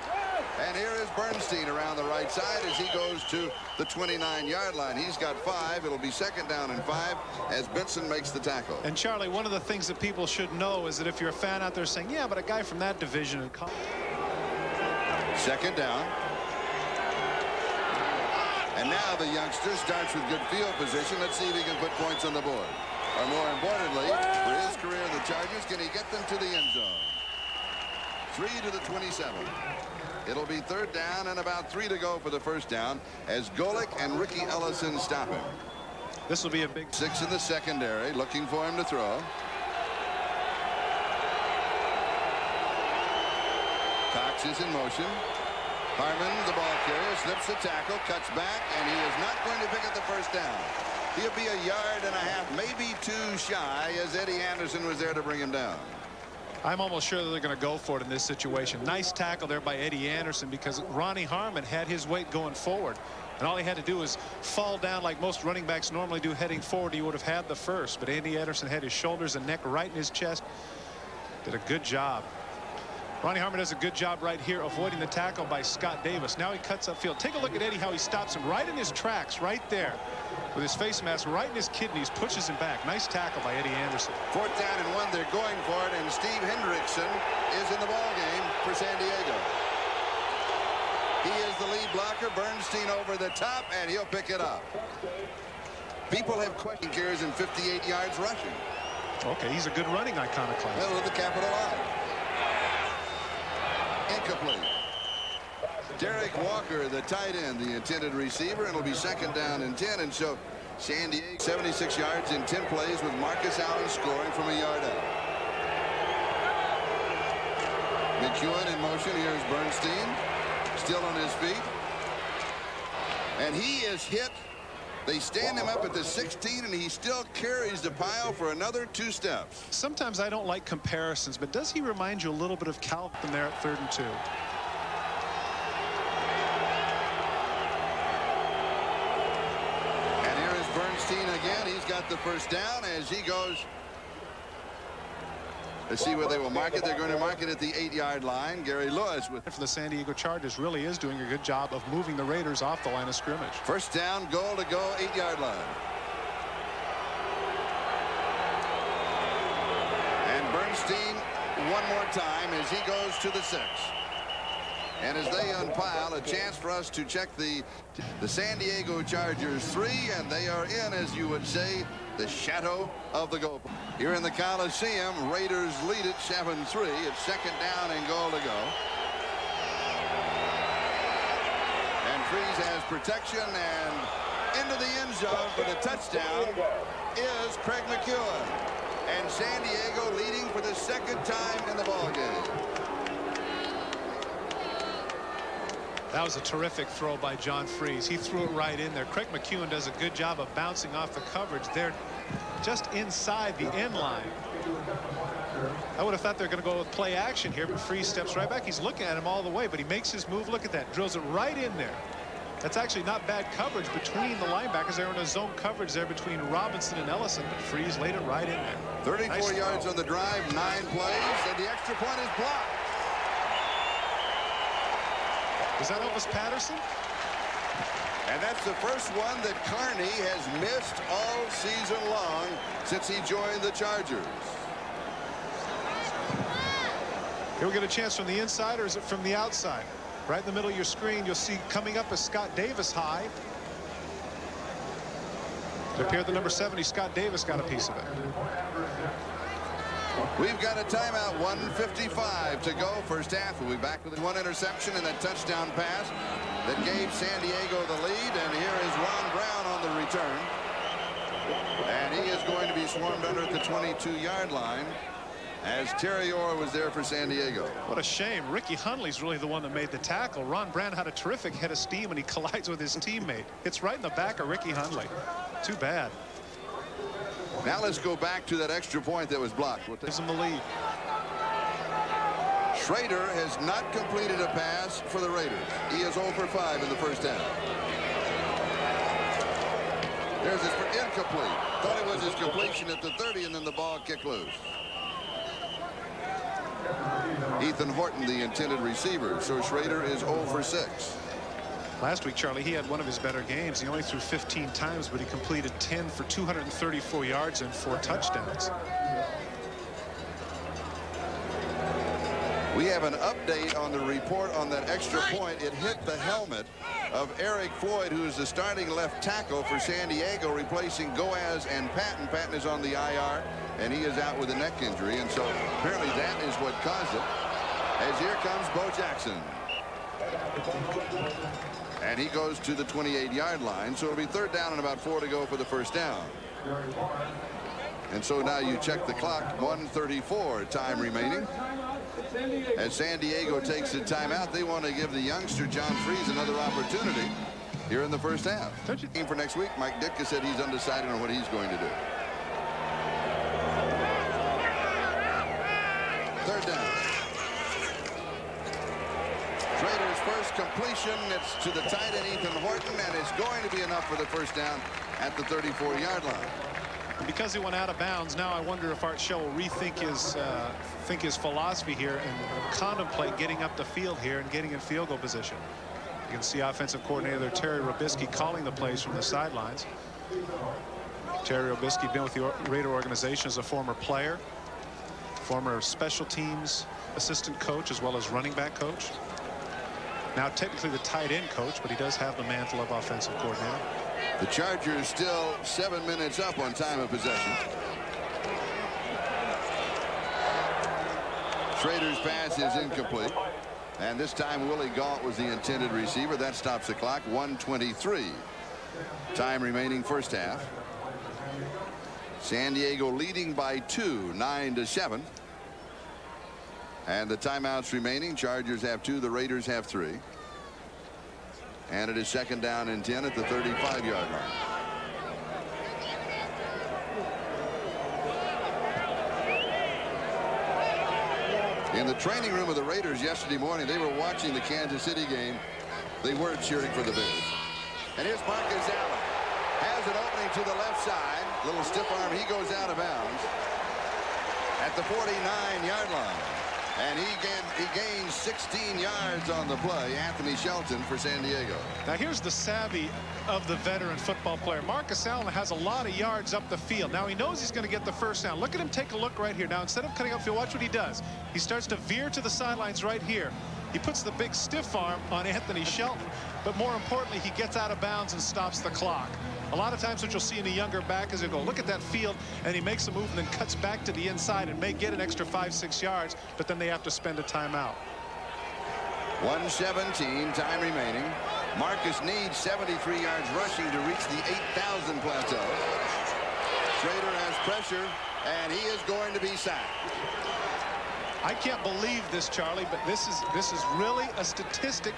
And here is Bernstein around the right side as he goes to the 29-yard line. He's got 5. It'll be 2nd down and 5 as Benson makes the tackle. And Charlie, one of the things that people should know is that if you're a fan out there saying, yeah, but a guy from that division in college. 2nd down. And now the youngster starts with good field position. Let's see if he can put points on the board. Or more importantly, for his career in the Chargers, can he get them to the end zone? 3 to the 27. It'll be 3rd down and about 3 to go for the first down as Golick and Ricky Ellison stop him. This will be a big... 6 in the secondary, looking for him to throw. Hendricks is in motion. Harmon, the ball carrier, slips the tackle, cuts back, and he is not going to pick up the first down. He'll be 1.5 yards, maybe 2 shy, as Eddie Anderson was there to bring him down. I'm almost sure that they're going to go for it in this situation. Nice tackle there by Eddie Anderson, because Ronnie Harmon had his weight going forward. And all he had to do was fall down like most running backs normally do heading forward. He would have had the first. But Eddie Anderson had his shoulders and neck right in his chest. Did a good job. Ronnie Harmon does a good job right here avoiding the tackle by Scott Davis. Now he cuts upfield. Take a look at Eddie, how he stops him right in his tracks right there. With his face mask right in his kidneys, pushes him back. Nice tackle by Eddie Anderson. 4th down and 1. They're going for it, and Steve Hendrickson is in the ball game for San Diego. He is the lead blocker. Bernstein over the top, and he'll pick it up. People have questioned carries in 58 yards rushing. Okay, he's a good running iconoclast. Well, with the capital I. Incomplete. Derek Walker, the tight end, the intended receiver, and it'll be 2nd down and 10. And so San Diego 76 yards in 10 plays with Marcus Allen scoring from 1 yard out. McEwen in motion. Here's Bernstein, still on his feet. And he is hit. They stand him up at the 16, and he still carries the pile for another 2 steps. Sometimes I don't like comparisons, but does he remind you a little bit of Calvin there at 3rd and 2? Bernstein again. He's got the first down as he goes. Let's see where they will mark it. They're going to mark it at the 8-yard line. Gary Lewis with for the San Diego Chargers really is doing a good job of moving the Raiders off the line of scrimmage. First down, goal to go, 8-yard line. And Bernstein one more time as he goes to the 6. And as they unpile, a chance for us to check the San Diego Chargers 3, and they are in, as you would say, the shadow of the goal. Here in the Coliseum, Raiders lead it 7-3. It's 2nd down and goal to go. And Freeze has protection, and into the end zone for the touchdown is Craig McEwen. And San Diego leading for the 2nd time in the ballgame. That was a terrific throw by John Freeze. He threw it right in there. Craig McEwen does a good job of bouncing off the coverage. They're just inside the end line. I would have thought they're going to go with play action here, but Freeze steps right back. He's looking at him all the way, but he makes his move. Look at that. Drills it right in there. That's actually not bad coverage between the linebackers. They're in a zone coverage there between Robinson and Ellison, but Freeze laid it right in there. 34 nice yards on the drive, 9 plays, and the extra point is blocked. Is that Elvis Patterson? And that's the first one that Carney has missed all season long since he joined the Chargers. Here we get a chance from the inside, or is it from the outside? Right in the middle of your screen, you'll see coming up is Scott Davis high. It appeared the number 70, Scott Davis, got a piece of it. We've got a timeout, 1:55 to go. First half. We'll be back with one interception and that touchdown pass that gave San Diego the lead. And here is Ron Brown on the return. And he is going to be swarmed under at the 22-yard line as Terry Orr was there for San Diego. What a shame. Ricky Hundley's really the one that made the tackle. Ron Brown had a terrific head of steam, and he collides with his teammate. It's right in the back of Ricky Hundley. Too bad. Now let's go back to that extra point that was blocked. Gives him the lead. Schrader has not completed a pass for the Raiders. He is 0 for 5 in the first half. There's his incomplete. Thought it was his completion at the 30, and then the ball kicked loose. Ethan Horton, the intended receiver. So Schrader is 0 for 6. Last week, Charlie, he had one of his better games. He only threw 15 times, but he completed 10 for 234 yards and 4 touchdowns. We have an update on the report on that extra point. It hit the helmet of Eric Floyd, who is the starting left tackle for San Diego, replacing Goaz and Patton. Patton is on the IR, and he is out with a neck injury, and so apparently that is what caused it. As here comes Bo Jackson. And he goes to the 28-yard line, so it'll be 3rd down and about 4 to go for the first down. And so now you check the clock, 1:34 time remaining. As San Diego takes the timeout, they want to give the youngster John Freeze another opportunity here in the first half. For next week, Mike Ditka said he's undecided on what he's going to do. Third down. Schrader's first completion. It's to the tight end Ethan Horton, and it's going to be enough for the first down at the 34-yard line. And because he went out of bounds, now I wonder if Art Shell will rethink his philosophy here and contemplate getting up the field here and getting in field goal position. You can see offensive coordinator Terry Robisky calling the plays from the sidelines. Terry Robisky been with the Raider organization as a former player, former special teams assistant coach, as well as running back coach. Now technically the tight end coach, but he does have the mantle of offensive coordinator. The Chargers still 7 minutes up on time of possession. Schrader's pass is incomplete. And this time Willie Gault was the intended receiver. That stops the clock. 1:23. Time remaining first half. San Diego leading by 2, 9-7. And the timeouts remaining. Chargers have 2. The Raiders have 3. And it is second down and 10 at the 35-yard line. In the training room of the Raiders yesterday morning, they were watching the Kansas City game. They were cheering for the Bears. And here's Marcus Allen. Has an opening to the left side. Little stiff arm. He goes out of bounds at the 49-yard line. And he gains 16 yards on the play. Anthony Shelton for San Diego. Now here's the savvy of the veteran football player. Marcus Allen has a lot of yards up the field. Now he knows he's going to get the first down. Look at him take a look right here. Now instead of cutting upfield, watch what he does. He starts to veer to the sidelines right here. He puts the big stiff arm on Anthony Shelton, but more importantly, he gets out of bounds and stops the clock. A lot of times what you'll see in a younger back is he'll go look at that field, and he makes a move and then cuts back to the inside and may get an extra 5-6 yards, but then they have to spend a timeout. 1:17, time remaining. Marcus needs 73 yards rushing to reach the 8,000 plateau. Schrader has pressure, and he is going to be sacked. I can't believe this, Charlie, but this is really a statistic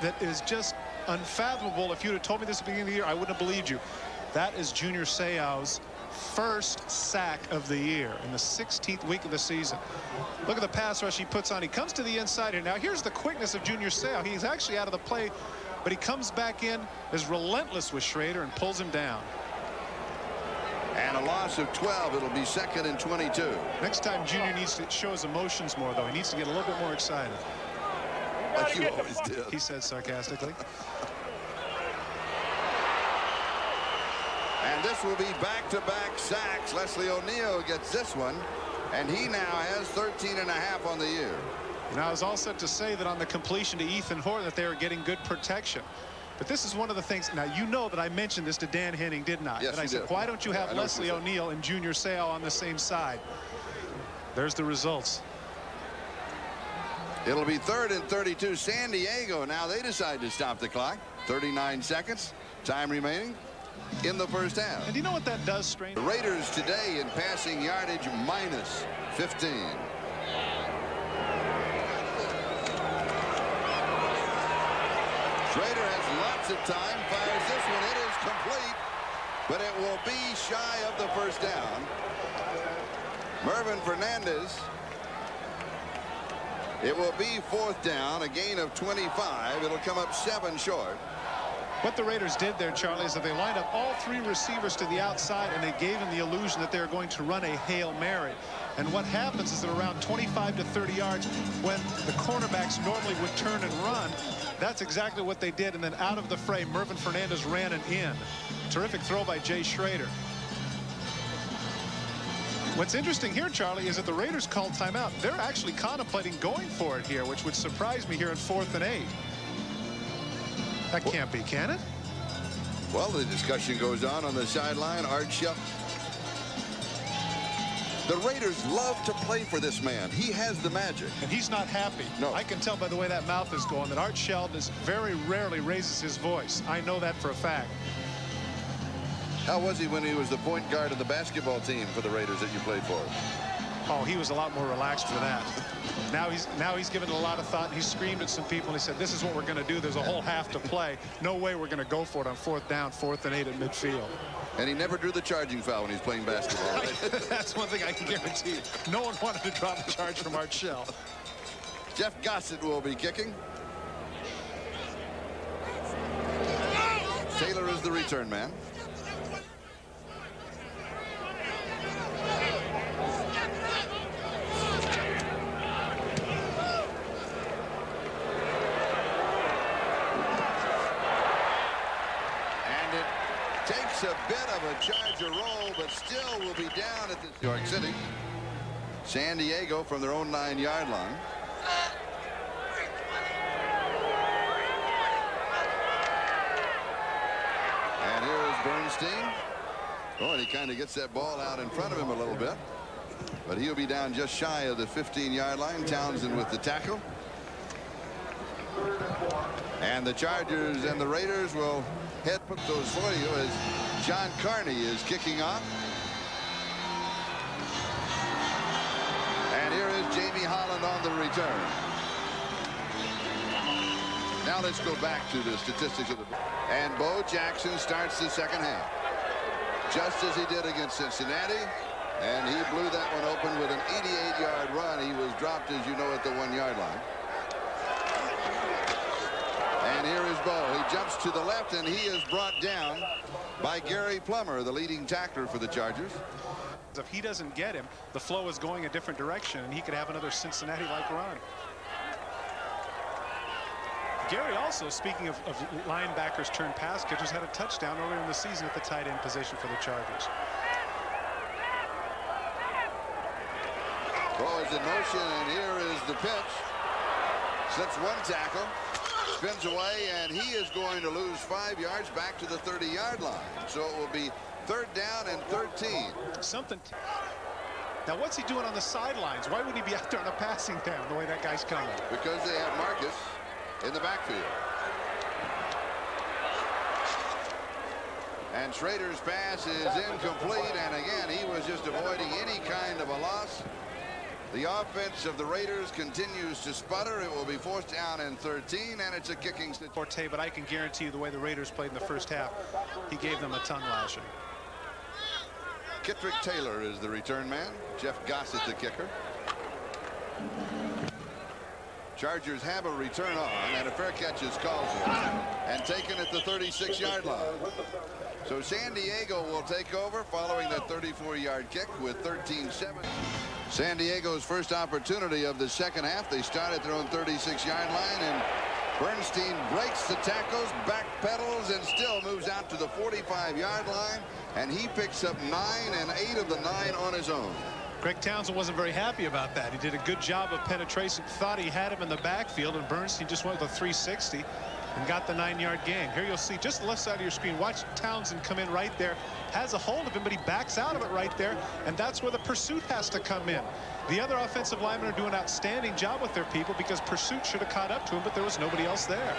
that is just unfathomable. If you'd have told me this at the beginning of the year, I wouldn't have believed you. That is Junior Seau's first sack of the year in the 16th week of the season. Look at the pass rush he puts on. He comes to the inside here. Now here's the quickness of Junior Seau. He's actually out of the play, but he comes back in, is relentless with Schrader, and pulls him down. And a loss of 12. It'll be second and 22. Next time Junior needs to show his emotions more, though. He needs to get a little bit more excited. Like you always did. He said sarcastically. And this will be back-to-back sacks. Leslie O'Neal gets this one, and he now has 13.5 on the year. And I was all set to say that on the completion to Ethan Horton that they were getting good protection. But this is one of the things. Now, you know that I mentioned this to Dan Henning, didn't I? Yes, and I said, did. why don't you have Leslie O'Neal and Junior Seau on the same side? There's the results. It'll be third and 32. San Diego, now they decide to stop the clock. 39 seconds. Time remaining in the first half. And you know what that does, Strain? The Raiders today in passing yardage minus 15. Schrader has lots of time, fires this one. It is complete, but it will be shy of the first down. Mervin Fernandez. It will be fourth down, a gain of 25. It'll come up 7 short. What the Raiders did there, Charlie, is that they lined up all 3 receivers to the outside, and they gave them the illusion that they were going to run a Hail Mary. And what happens is that around 25 to 30 yards, when the cornerbacks normally would turn and run, that's exactly what they did. And then out of the fray, Mervin Fernandez ran an in. Terrific throw by Jay Schrader. What's interesting here, Charlie, is that the Raiders called timeout. They're actually contemplating going for it here, which would surprise me here in 4th and 8. That can't be, can it? Well, the discussion goes on the sideline. Art Shell. The Raiders love to play for this man. He has the magic. And he's not happy. No. I can tell by the way that mouth is going that Art Sheldon very rarely raises his voice. I know that for a fact. How was he when he was the point guard of the basketball team for the Raiders that you played for? Oh, he was a lot more relaxed for that. Now he's given it a lot of thought. He screamed at some people and he said, this is what we're going to do. There's a whole half to play. No way we're going to go for it on 4th down, 4th and 8 at midfield. And he never drew the charging foul when he's playing basketball. That's one thing I can guarantee you. No one wanted to draw the charge from Art Shell. Jeff Gossett will be kicking. Taylor is the return man. Takes a bit of a Charger roll, but still will be down at the New York City. San Diego from their own 9-yard line. And here is Bernstein. Oh, and he kind of gets that ball out in front of him a little bit. But he'll be down just shy of the 15-yard line. Townsend with the tackle. And the Chargers and the Raiders will head put those for you as John Carney is kicking off. And here is Jamie Holland on the return. Now let's go back to the statistics of the... And Bo Jackson starts the second half. Just as he did against Cincinnati. And he blew that one open with an 88-yard run. He was dropped, as you know, at the 1-yard line. And here is Bo. He jumps to the left, and he is brought down by Gary Plummer, the leading tackler for the Chargers. If he doesn't get him, the flow is going a different direction, and he could have another Cincinnati-like run. Gary also, speaking of linebackers turned pass catchers, had a touchdown earlier in the season at the tight end position for the Chargers. Bo is in motion, and here is the pitch. Slips one tackle. Spins away, and he is going to lose 5 yards back to the 30-yard line. So it will be 3rd down and 13. Something. Now, what's he doing on the sidelines? Why would he be out there on a passing down the way that guy's coming? Because they have Marcus in the backfield. And Schrader's pass is incomplete, and again, he was just avoiding any kind of a loss. The offense of the Raiders continues to sputter. It will be 4th down and 13, and it's a kicking Forte, but I can guarantee you the way the Raiders played in the first half, he gave them a tongue lashing. Kittrick Taylor is the return man. Jeff Gossett the kicker. Chargers have a return on, and a fair catch is called for and taken at the 36-yard line. So San Diego will take over following that 34-yard kick with 13-7. San Diego's first opportunity of the second half. They start at their own 36-yard line, and Bernstein breaks the tackles, backpedals, and still moves out to the 45-yard line, and he picks up 9 and 8 of the 9 on his own. Greg Townsend wasn't very happy about that. He did a good job of penetration, thought he had him in the backfield, and Bernstein just went with a 360 and got the 9-yard gain. Here you'll see just the left side of your screen. Watch Townsend come in right there, has a hold of him, but he backs out of it right there, and that's where the pursuit has to come in. The other offensive linemen are doing an outstanding job with their people because pursuit should have caught up to him, but there was nobody else there.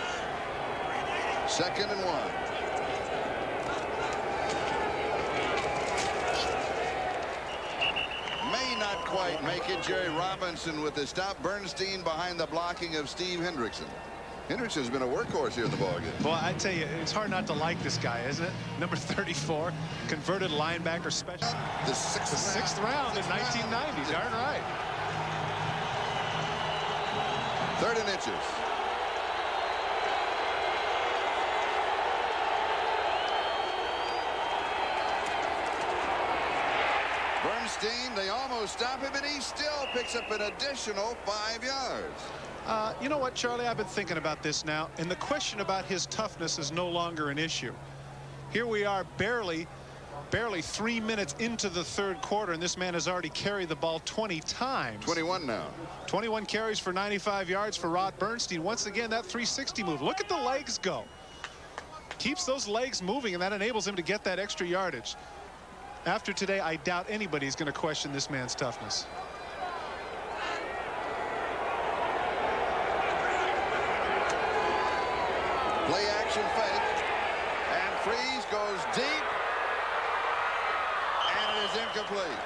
2nd and 1. May not quite make it. Jerry Robinson with the stop. Bernstein behind the blocking of Steve Hendrickson. Hendrickson's been a workhorse here in the ballgame. Well, I tell you, it's hard not to like this guy, isn't it? Number 34, converted linebacker special. The sixth round in 1990. Darn right. 3rd and inches. Bernstein, they almost stop him, and he still picks up an additional 5 yards. You know what, Charlie? I've been thinking about this now, and the question about his toughness is no longer an issue. Here we are barely 3 minutes into the 3rd quarter, and this man has already carried the ball 20 times. 21 now. 21 carries for 95 yards for Rod Bernstein. Once again, that 360 move. Look at the legs go. Keeps those legs moving, and that enables him to get that extra yardage. After today, I doubt anybody's going to question this man's toughness. Play action fake, and Freeze goes deep, and it is incomplete.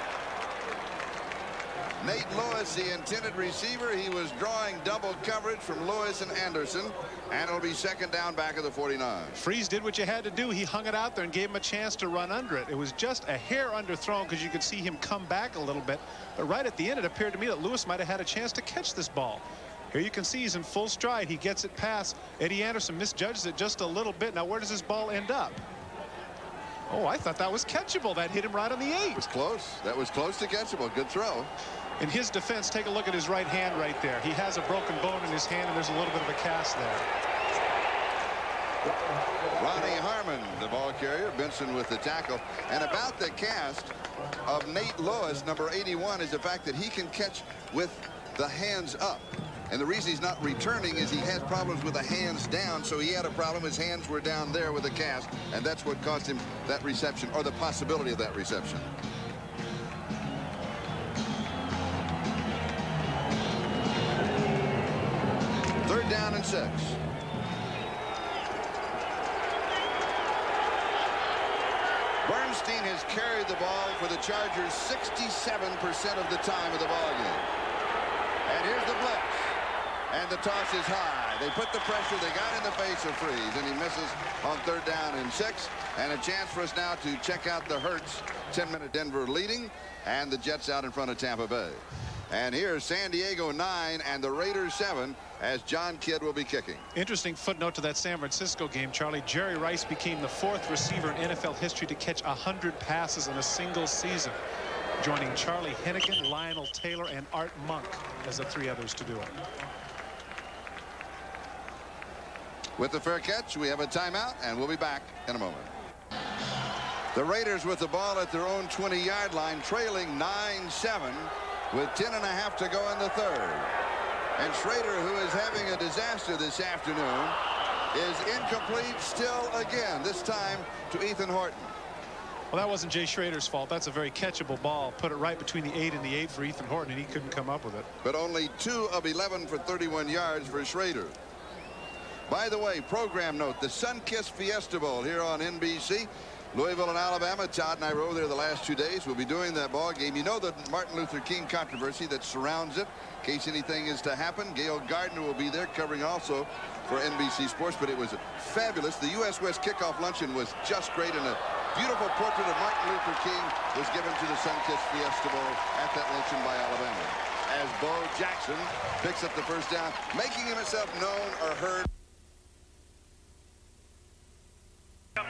Nate Lewis, the intended receiver. He was drawing double coverage from Lewis and Anderson, and it'll be second down back of the 49. Freeze did what you had to do. He hung it out there and gave him a chance to run under it. It was just a hair underthrown because you could see him come back a little bit. But right at the end, it appeared to me that Lewis might have had a chance to catch this ball. Here you can see he's in full stride. He gets it past. Eddie Anderson misjudges it just a little bit. Now, where does this ball end up? Oh, I thought that was catchable. That hit him right on the 8. It was close. That was close to catchable. Good throw. In his defense, take a look at his right hand right there. He has a broken bone in his hand, and there's a little bit of a cast there. Ronnie Harmon, the ball carrier. Benson with the tackle. And about the cast of Nate Lewis, number 81, is the fact that he can catch with the hands up. And the reason he's not returning is he has problems with the hands down, so he had a problem. His hands were down there with the cast, and that's what cost him that reception, or the possibility of that reception. Third down and 6. Bernstein has carried the ball for the Chargers 67% of the time of the ball game. And here's the blitz. And the toss is high. They put the pressure. They got in the face of Freeze, and he misses on third down and 6. And a chance for us now to check out the Hurts. 10-minute Denver leading, and the Jets out in front of Tampa Bay. And here's San Diego 9 and the Raiders 7 as John Kidd will be kicking. Interesting footnote to that San Francisco game, Charlie. Jerry Rice became the 4th receiver in NFL history to catch 100 passes in a single season, joining Charlie Hennigan, Lionel Taylor, and Art Monk as the 3 others to do it. With the fair catch, we have a timeout, and we'll be back in a moment. The Raiders with the ball at their own 20-yard line, trailing 9-7 with 10.5 to go in the third. And Schrader, who is having a disaster this afternoon, is incomplete still again, this time to Ethan Horton. Well, that wasn't Jay Schrader's fault. That's a very catchable ball. Put it right between the 8 and the 8 for Ethan Horton, and he couldn't come up with it. But only 2 of 11 for 31 yards for Schrader. By the way, program note, the Sunkist Fiesta Bowl here on NBC. Louisville and Alabama. Todd and I were over there the last 2 days. We'll be doing that ball game. You know the Martin Luther King controversy that surrounds it. In case anything is to happen, Gail Gardner will be there covering also for NBC Sports. But it was fabulous. The U.S. West kickoff luncheon was just great, and a beautiful portrait of Martin Luther King was given to the Sunkist Fiesta Bowl at that luncheon by Alabama. As Bo Jackson picks up the first down, making himself known or heard.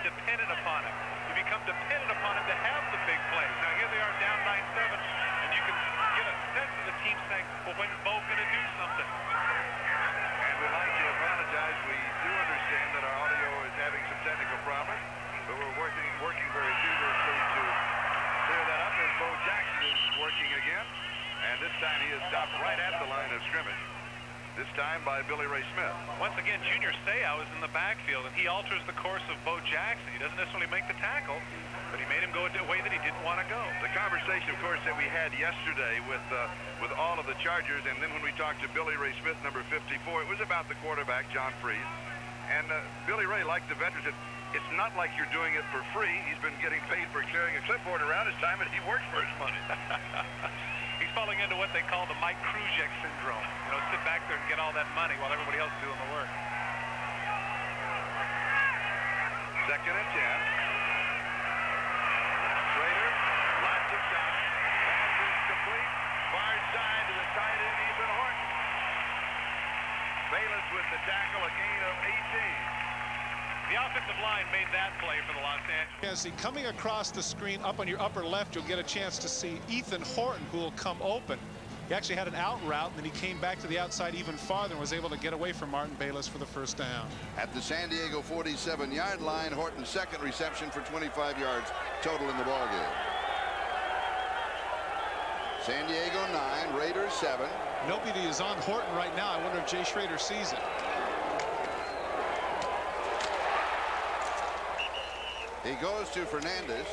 Dependent upon him. You become dependent upon him to have the big plays. Now here they are down 9-7, and you can get a sense of the team saying, well, when's Bo going to do something? And we'd like to apologize. We do understand that our audio is having some technical problems, but we're working very feverishly to clear that up as Bo Jackson is working again. And this time he is stopped right at the line of scrimmage. This time by Billy Ray Smith. Once again, Junior Seau is in the backfield, and he alters the course of Bo Jackson. He doesn't necessarily make the tackle, but he made him go a way that he didn't want to go. The conversation, of course, that we had yesterday with all of the Chargers, and then when we talked to Billy Ray Smith, number 54, it was about the quarterback, John Freeze. And Billy Ray, like the veterans, said, it's not like you're doing it for free. He's been getting paid for carrying a clipboard around his time, and he works for his money. He's falling into what they call the Mike Krujek syndrome. You know, sit back there and get all that money while everybody else is doing the work. Second and 10. Schrader, lots of shots. Pass is complete. Far side to the tight end, Ethan Horton. Bayless with the tackle, a gain of 18. The offensive line made that play for the Los Angeles. Yeah, see, coming across the screen up on your upper left, you'll get a chance to see Ethan Horton, who will come open. He actually had an out route, and then he came back to the outside even farther and was able to get away from Martin Bayless for the first down. At the San Diego 47-yard line, Horton's second reception for 25 yards total in the ballgame. San Diego 9, Raiders 7. Nobody is on Horton right now. I wonder if Jay Schrader sees it. He goes to Fernandez.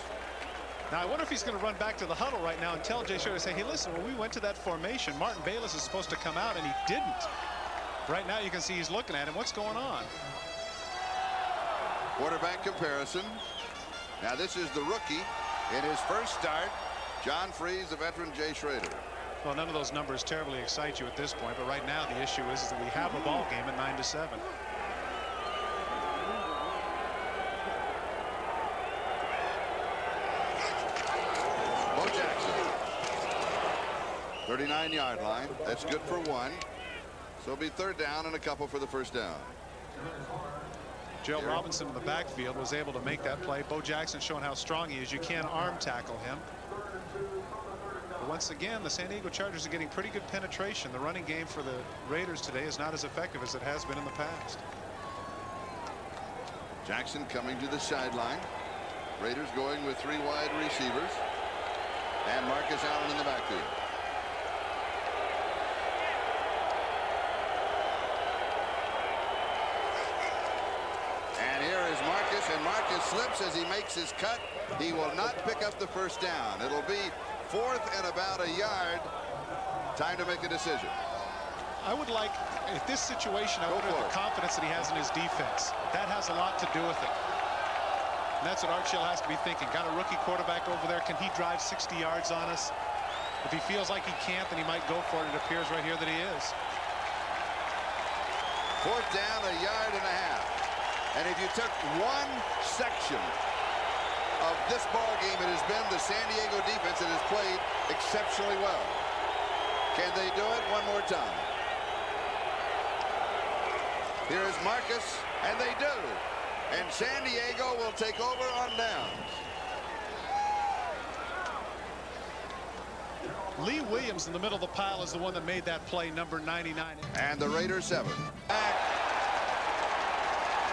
Now, I wonder if he's going to run back to the huddle right now and tell Jay Schrader, say, hey, listen, when we went to that formation, Martin Bayless is supposed to come out, and he didn't. Right now, you can see he's looking at him. What's going on? Quarterback comparison. Now, this is the rookie in his first start. John Freeze, the veteran, Jay Schrader. Well, none of those numbers terribly excite you at this point, but right now the issue is that we have a ball game at 9-7. Bo Jackson, 39-yard line. That's good for 1. So it'll be 3rd down and a couple for the first down. Gerald Robinson in the backfield was able to make that play. Bo Jackson showing how strong he is. You can't arm tackle him. But once again, the San Diego Chargers are getting pretty good penetration. The running game for the Raiders today is not as effective as it has been in the past. Jackson coming to the sideline. Raiders going with 3 wide receivers. And Marcus Allen in the backfield. And here is Marcus, and Marcus slips as he makes his cut. He will not pick up the first down. It'll be 4th and about a yard. Time to make a decision. I would like, if this situation, I would have the confidence that he has in his defense. That has a lot to do with it. And that's what Art Shell has to be thinking. Got a rookie quarterback over there. Can he drive 60 yards on us? If he feels like he can't, then he might go for it. It appears right here that he is. 4th down, a yard and a half. And if you took one section of this ball game, it has been the San Diego defense that has played exceptionally well. Can they do it one more time? Here is Marcus, and they do. And San Diego will take over on downs. Lee Williams in the middle of the pile is the one that made that play, number 99. And the Raiders 7. Back.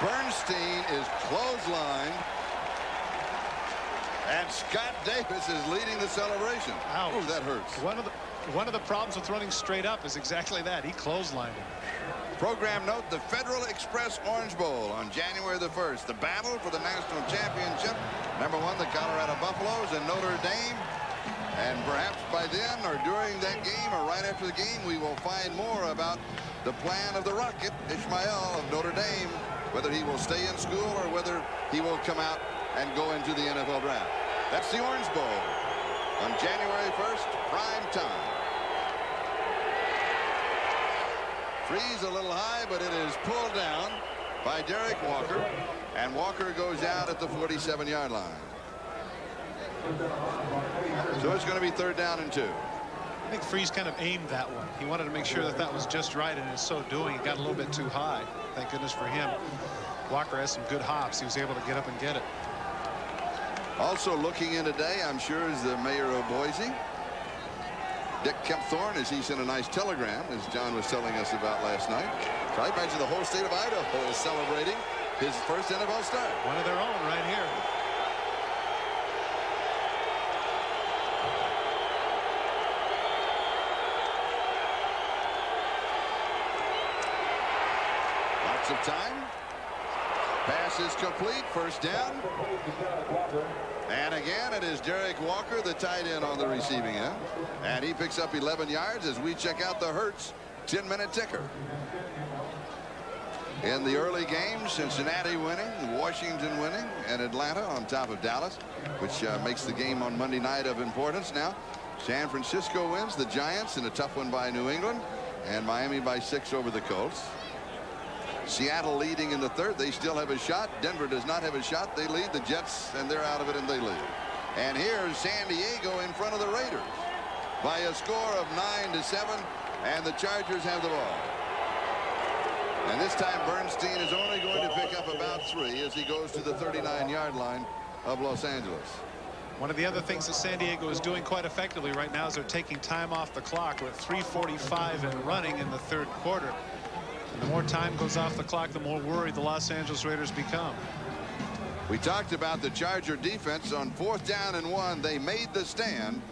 Bernstein is clotheslined. And Scott Davis is leading the celebration. Ouch. Ooh, that hurts. One of the problems with running straight up is exactly that. He clotheslined him. Program note, the Federal Express Orange Bowl on January the 1st. The battle for the national championship. Number 1, the Colorado Buffaloes and Notre Dame. And perhaps by then or during that game or right after the game, we will find more about the plan of the Rocket, Ishmael of Notre Dame, whether he will stay in school or whether he will come out and go into the NFL draft. That's the Orange Bowl on January 1st, prime time. Freeze a little high, but it is pulled down by Derek Walker, and Walker goes out at the 47-yard line. So it's going to be 3rd down and 2. I think Freeze kind of aimed that one. He wanted to make sure that that was just right, and in so doing, it got a little bit too high. Thank goodness for him. Walker has some good hops. He was able to get up and get it. Also looking in today, I'm sure, is the mayor of Boise, Dick Kempthorne, as he sent a nice telegram, as John was telling us about last night. So I imagine the whole state of Idaho is celebrating his first NFL start. One of their own right here. Lots of time. Pass is complete. First down. And again, it is Derek Walker, the tight end, on the receiving end. And he picks up 11 yards as we check out the Hertz 10-minute ticker. In the early games, Cincinnati winning, Washington winning, and Atlanta on top of Dallas, which makes the game on Monday night of importance now. San Francisco wins, the Giants, in a tough one by New England, and Miami by 6 over the Colts. Seattle leading in the 3rd. They still have a shot. Denver does not have a shot. They lead. The Jets, and they're out of it, and they lead. And here's San Diego in front of the Raiders by a score of 9-7, and the Chargers have the ball. And this time Bernstein is only going to pick up about 3 as he goes to the 39-yard line of Los Angeles. One of the other things that San Diego is doing quite effectively right now is they're taking time off the clock. We're at 3:45 and running in the 3rd quarter. And the more time goes off the clock, the more worried the Los Angeles Raiders become. We talked about the Charger defense on 4th down and 1. They made the stand,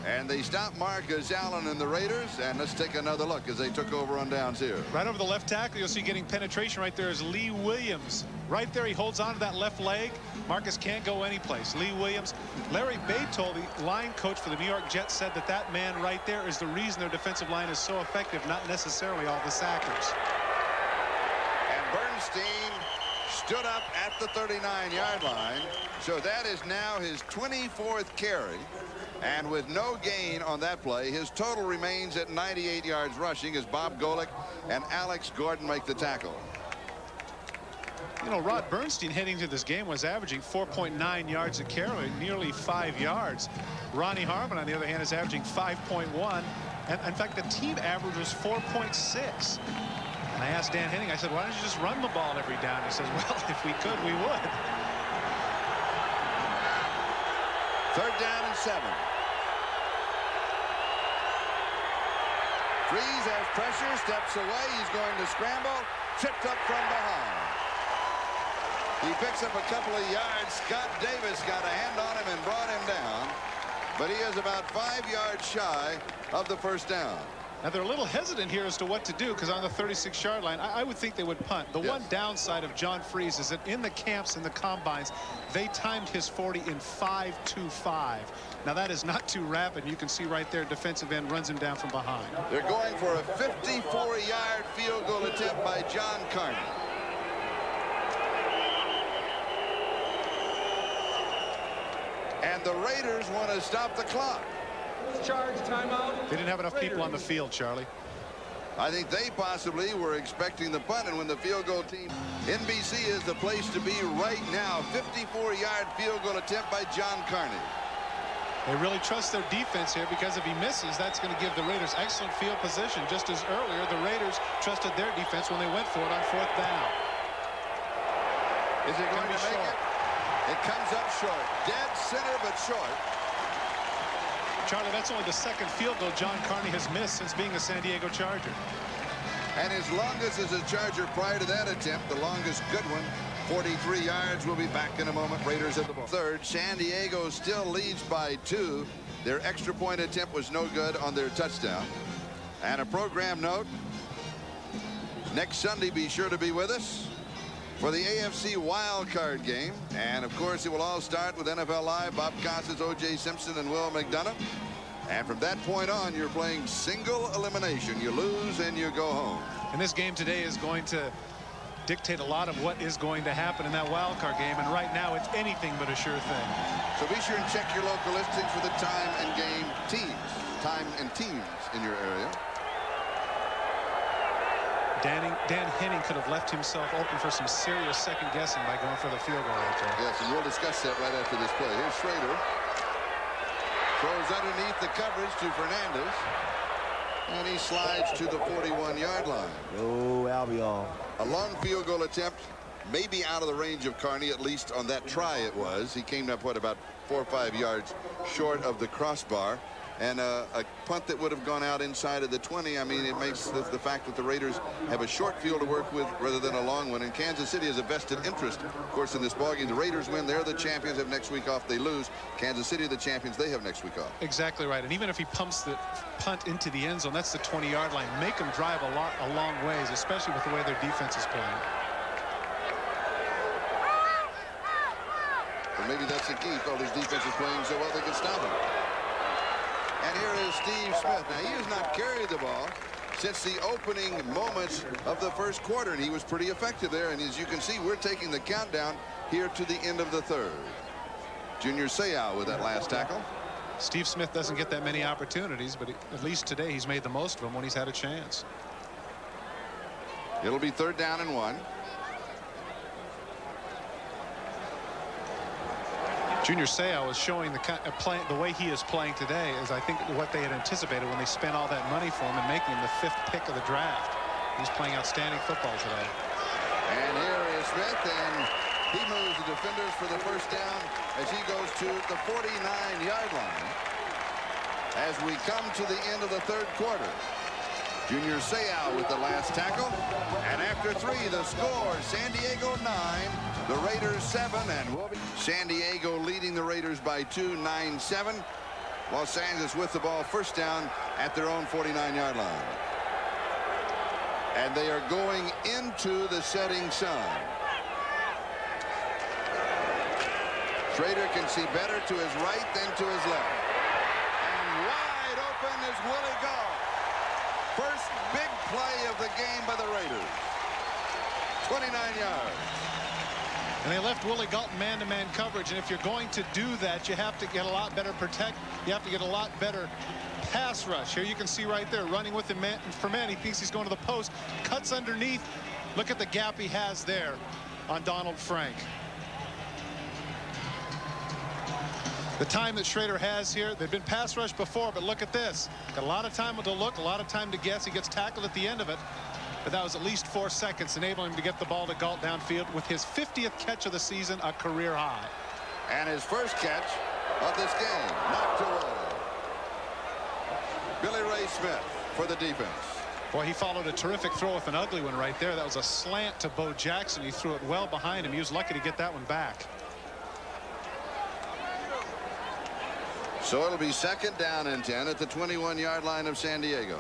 and they stopped Marcus Allen and the Raiders. And let's take another look as they took over on downs here. Right over the left tackle, you'll see getting penetration right there is Lee Williams. Right there, he holds on to that left leg. Marcus can't go anyplace. Lee Williams. Larry Batol, the line coach for the New York Jets, said that that man right there is the reason their defensive line is so effective, not necessarily all the sackers. Bernstein stood up at the 39-yard line. So that is now his 24th carry. And with no gain on that play, his total remains at 98 yards rushing as Bob Golick and Alex Gordon make the tackle. You know, Rod Bernstein heading to this game was averaging 4.9 yards a carry, nearly 5 yards. Ronnie Harmon, on the other hand, is averaging 5.1. And in fact, the team average was 4.6. And I asked Dan Henning, I said, why don't you just run the ball every down? He says, well, if we could, we would. 3rd down and 7. Freeze has pressure, steps away. He's going to scramble, tripped up from behind. He picks up a couple of yards. Scott Davis got a hand on him and brought him down. But he is about 5 yards shy of the 1st down. Now, they're a little hesitant here as to what to do, because on the 36-yard line, I would think they would punt. The one downside of John Freeze is that in the camps and the combines, they timed his 40 in 5.25. Now, that is not too rapid. You can see right there, defensive end runs him down from behind. They're going for a 54-yard field goal attempt by John Carney. And the Raiders want to stop the clock. Charge, timeout. They didn't have enough people on the field, Charlie. I think they possibly were expecting the punt, and when the field goal team, NBC is the place to be right now. 54-yard field goal attempt by John Carney. They really trust their defense here, because if he misses, that's going to give the Raiders excellent field position. Just as earlier, the Raiders trusted their defense when they went for it on 4th down. Is it going to make it? It comes up short. Dead center, but short. Charlie, that's only the 2nd field goal John Carney has missed since being a San Diego Charger. And his longest as a Charger prior to that attempt, the longest good one, 43 yards. We'll be back in a moment. Raiders at the ball. 3rd. San Diego still leads by 2. Their extra point attempt was no good on their touchdown. And a program note. Next Sunday, be sure to be with us for the AFC wild card game. And of course, it will all start with NFL Live, Bob Costas, O.J. Simpson, and Will McDonough. And from that point on, you're playing single elimination. You lose and you go home. And this game today is going to dictate a lot of what is going to happen in that wild card game. And right now, it's anything but a sure thing. So be sure and check your local listings for the time and game teams. Time and teams in your area. Dan Henning could have left himself open for some serious second guessing by going for the field goal right there. Yes, and we'll discuss that right after this play. Here's Schrader. Throws underneath the coverage to Fernandez. And he slides to the 41-yard line. Oh, Albion. A long field goal attempt, maybe out of the range of Carney, at least on that try it was. He came up, what, about 4 or 5 yards short of the crossbar. And a punt that would have gone out inside of the 20. I mean, it makes the fact that the Raiders have a short field to work with rather than a long one. And Kansas City has a vested interest, of course, in this ballgame. The Raiders win. They're the champions. Have next week off. They lose. Kansas City are the champions. They have next week off. Exactly right. And even if he pumps the punt into the end zone, that's the 20-yard line. Make them drive a long ways, especially with the way their defense is playing. But maybe that's the key. All these defenses playing so well they can stop him. And here is Steve Smith. Now, he has not carried the ball since the opening moments of the 1st quarter, and he was pretty effective there. And as you can see, we're taking the countdown here to the end of the 3rd. Junior Seau with that last tackle. Steve Smith doesn't get that many opportunities, but at least today he's made the most of them when he's had a chance. It'll be 3rd down and 1. Junior Seau is showing the way he is playing today is, I think, what they had anticipated when they spent all that money for him and making him the 5th pick of the draft. He's playing outstanding football today. And here is Smith, and he moves the defenders for the 1st down as he goes to the 49-yard line as we come to the end of the 3rd quarter. Junior Seau with the last tackle. And after 3, the score, San Diego 9, the Raiders 7, and we'll be San Diego leading the Raiders by 2, 9-7. Los Angeles with the ball, 1st down at their own 49-yard line. And they are going into the setting sun. Schrader can see better to his right than to his left. And wide open is Willie Gault. First big play of the game by the Raiders. 29 yards. And they left Willie Galton man-to-man coverage, and if you're going to do that, you have to get a lot better you have to get a lot better pass rush. Here you can see right there, running with him man for man. He thinks he's going to the post, cuts underneath. Look at the gap he has there on Donald Frank. The time that Schrader has here, they've been pass rush before, but look at this. Got a lot of time to look, a lot of time to guess. He gets tackled at the end of it. But that was at least 4 seconds, enabling him to get the ball to Galt downfield with his 50th catch of the season, a career high. And his first catch of this game, knocked away. Billy Ray Smith for the defense. Boy, he followed a terrific throw with an ugly one right there. That was a slant to Bo Jackson. He threw it well behind him. He was lucky to get that one back. So it'll be 2nd down and 10 at the 21-yard line of San Diego.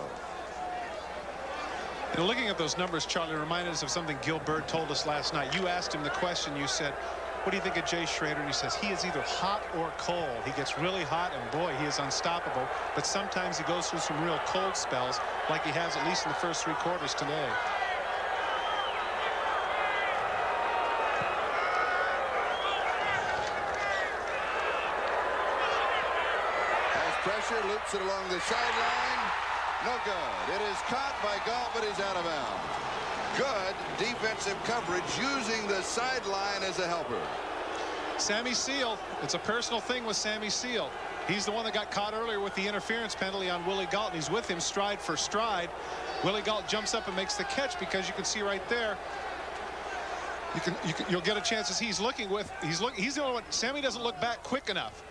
And looking at those numbers, Charlie, reminded us of something Gil Bird told us last night. You asked him the question. You said, what do you think of Jay Schrader? And he says he is either hot or cold. He gets really hot, and boy, he is unstoppable. But sometimes he goes through some real cold spells, like he has at least in the first 3 quarters today. Has pressure, loops it along the sideline. No good. It is caught by Galt, but he's out of bounds. Good defensive coverage using the sideline as a helper. Sammy Seal, it's a personal thing with Sammy Seal. He's the one that got caught earlier with the interference penalty on Willie Galt. He's with him stride for stride. Willie Galt jumps up and makes the catch because you can see right there. You'll get a chance as he's looking with. He's the only one. Sammy doesn't look back quick enough.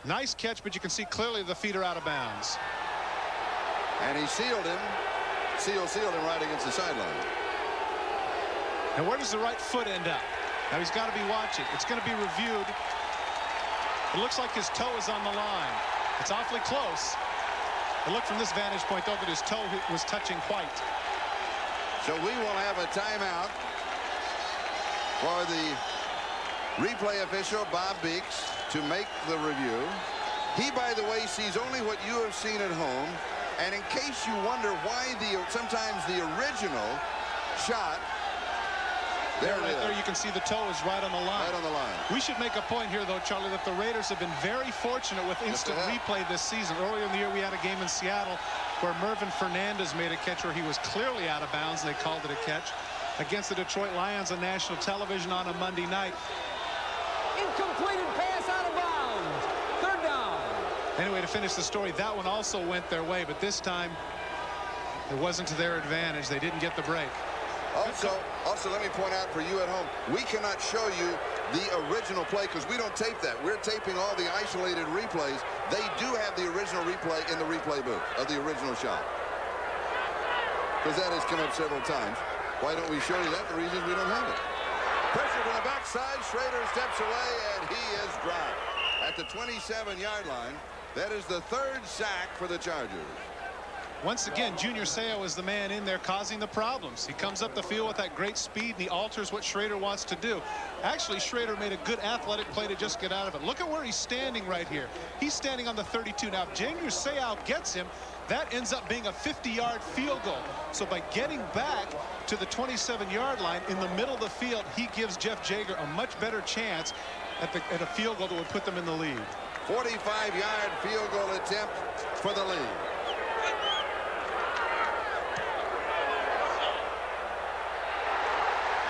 Nice catch, but you can see clearly the feet are out of bounds. And he sealed him. Sealed him right against the sideline. Now where does the right foot end up? Now he's got to be watching. It's going to be reviewed. It looks like his toe is on the line. It's awfully close. But look from this vantage point though that his toe was touching white. So we will have a timeout for the replay official Bob Beeks to make the review. He, by the way, sees only what you have seen at home. And in case you wonder why sometimes the original shot, there right there you can see the toe is right on the line. Right on the line. We should make a point here, though, Charlie, that the Raiders have been very fortunate with instant replay this season. Earlier in the year, we had a game in Seattle where Mervin Fernandez made a catch where he was clearly out of bounds, and they called it a catch. Against the Detroit Lions on national television on a Monday night. Incompleted pass out of bounds. 3rd down. Anyway, to finish the story, that one also went their way, but this time it wasn't to their advantage. They didn't get the break. Also, let me point out for you at home, we cannot show you the original play because we don't tape that. We're taping all the isolated replays. They do have the original replay in the replay booth of the original shot. Because that has come up several times. Why don't we show you that? The reason we don't have it. Pressure from the backside. Schrader steps away, and he is dropped at the 27-yard line. That is the 3rd sack for the Chargers. Once again, Junior Seau is the man in there causing the problems. He comes up the field with that great speed, and he alters what Schrader wants to do. Actually, Schrader made a good athletic play to just get out of it. Look at where he's standing right here. He's standing on the 32. Now, if Junior Seau gets him, that ends up being a 50-yard field goal. So by getting back to the 27-yard line in the middle of the field, he gives Jeff Jager a much better chance at a field goal that would put them in the lead. 45-yard field goal attempt for the lead.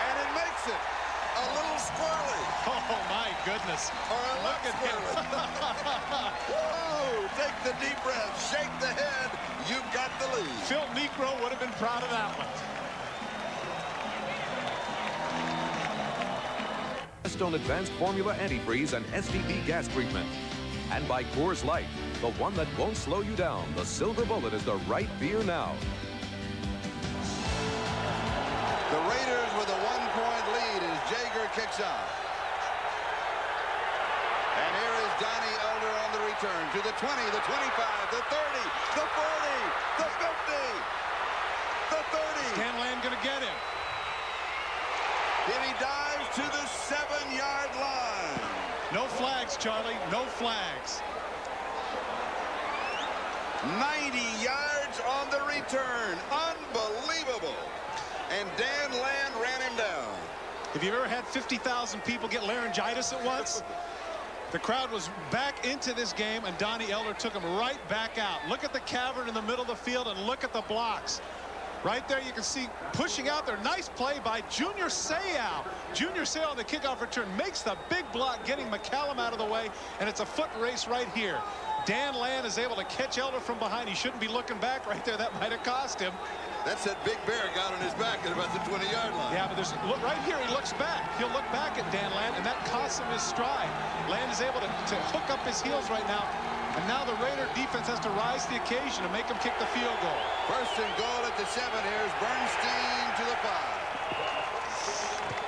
And it makes it a little squirrely. Oh, my goodness. Or a Look at him. Whoa, take the deep breath, shake the head. You've got the lead. Phil Necro would have been proud of that one. Stone Advanced Formula Antifreeze and STD gas treatment. And by Coors Light, the one that won't slow you down. The Silver Bullet is the right beer now. The Raiders with a 1-point lead as Jager kicks off. And here is Donnie Elder on the return to the 20, the 25, the 30, the 40, the 50, the 30. Dan Land going to get him. And he dives to the 7-yard line. No flags, Charlie. No flags. 90 yards on the return. Unbelievable. And Dan Land ran him down. If you've ever had 50,000 people get laryngitis at once, the crowd was back into this game, and Donnie Elder took him right back out. Look at the cavern in the middle of the field, and look at the blocks. Right there, you can see pushing out there. Nice play by Junior Seau. Junior Seau on the kickoff return makes the big block, getting McCallum out of the way, and it's a foot race right here. Dan Land is able to catch Elder from behind. He shouldn't be looking back right there. That might have cost him. That's that big bear got on his back at about the 20-yard line. Yeah, but look right here, he looks back. He'll look back at Dan Land, and that costs him his stride. Land is able to hook up his heels right now, and now the Raider defense has to rise to the occasion to make him kick the field goal. First and goal at the 7. Here's Bernstein to the 5.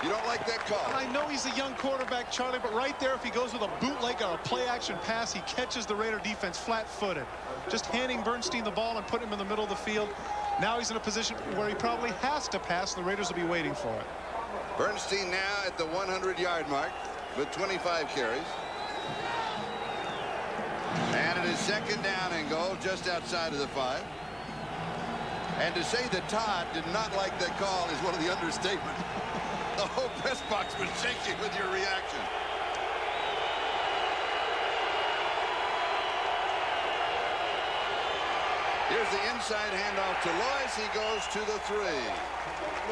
You don't like that call. And I know he's a young quarterback, Charlie, but right there, if he goes with a bootleg or a play-action pass, he catches the Raider defense flat-footed. Just handing Bernstein the ball and putting him in the middle of the field. Now he's in a position where he probably has to pass, and the Raiders will be waiting for it. Bernstein now at the 100-yard mark with 25 carries. And it is second down and goal just outside of the 5. And to say that Todd did not like that call is one of the understatements. The whole press box was shaking with your reaction. Here's the inside handoff to Loyce. He goes to the 3.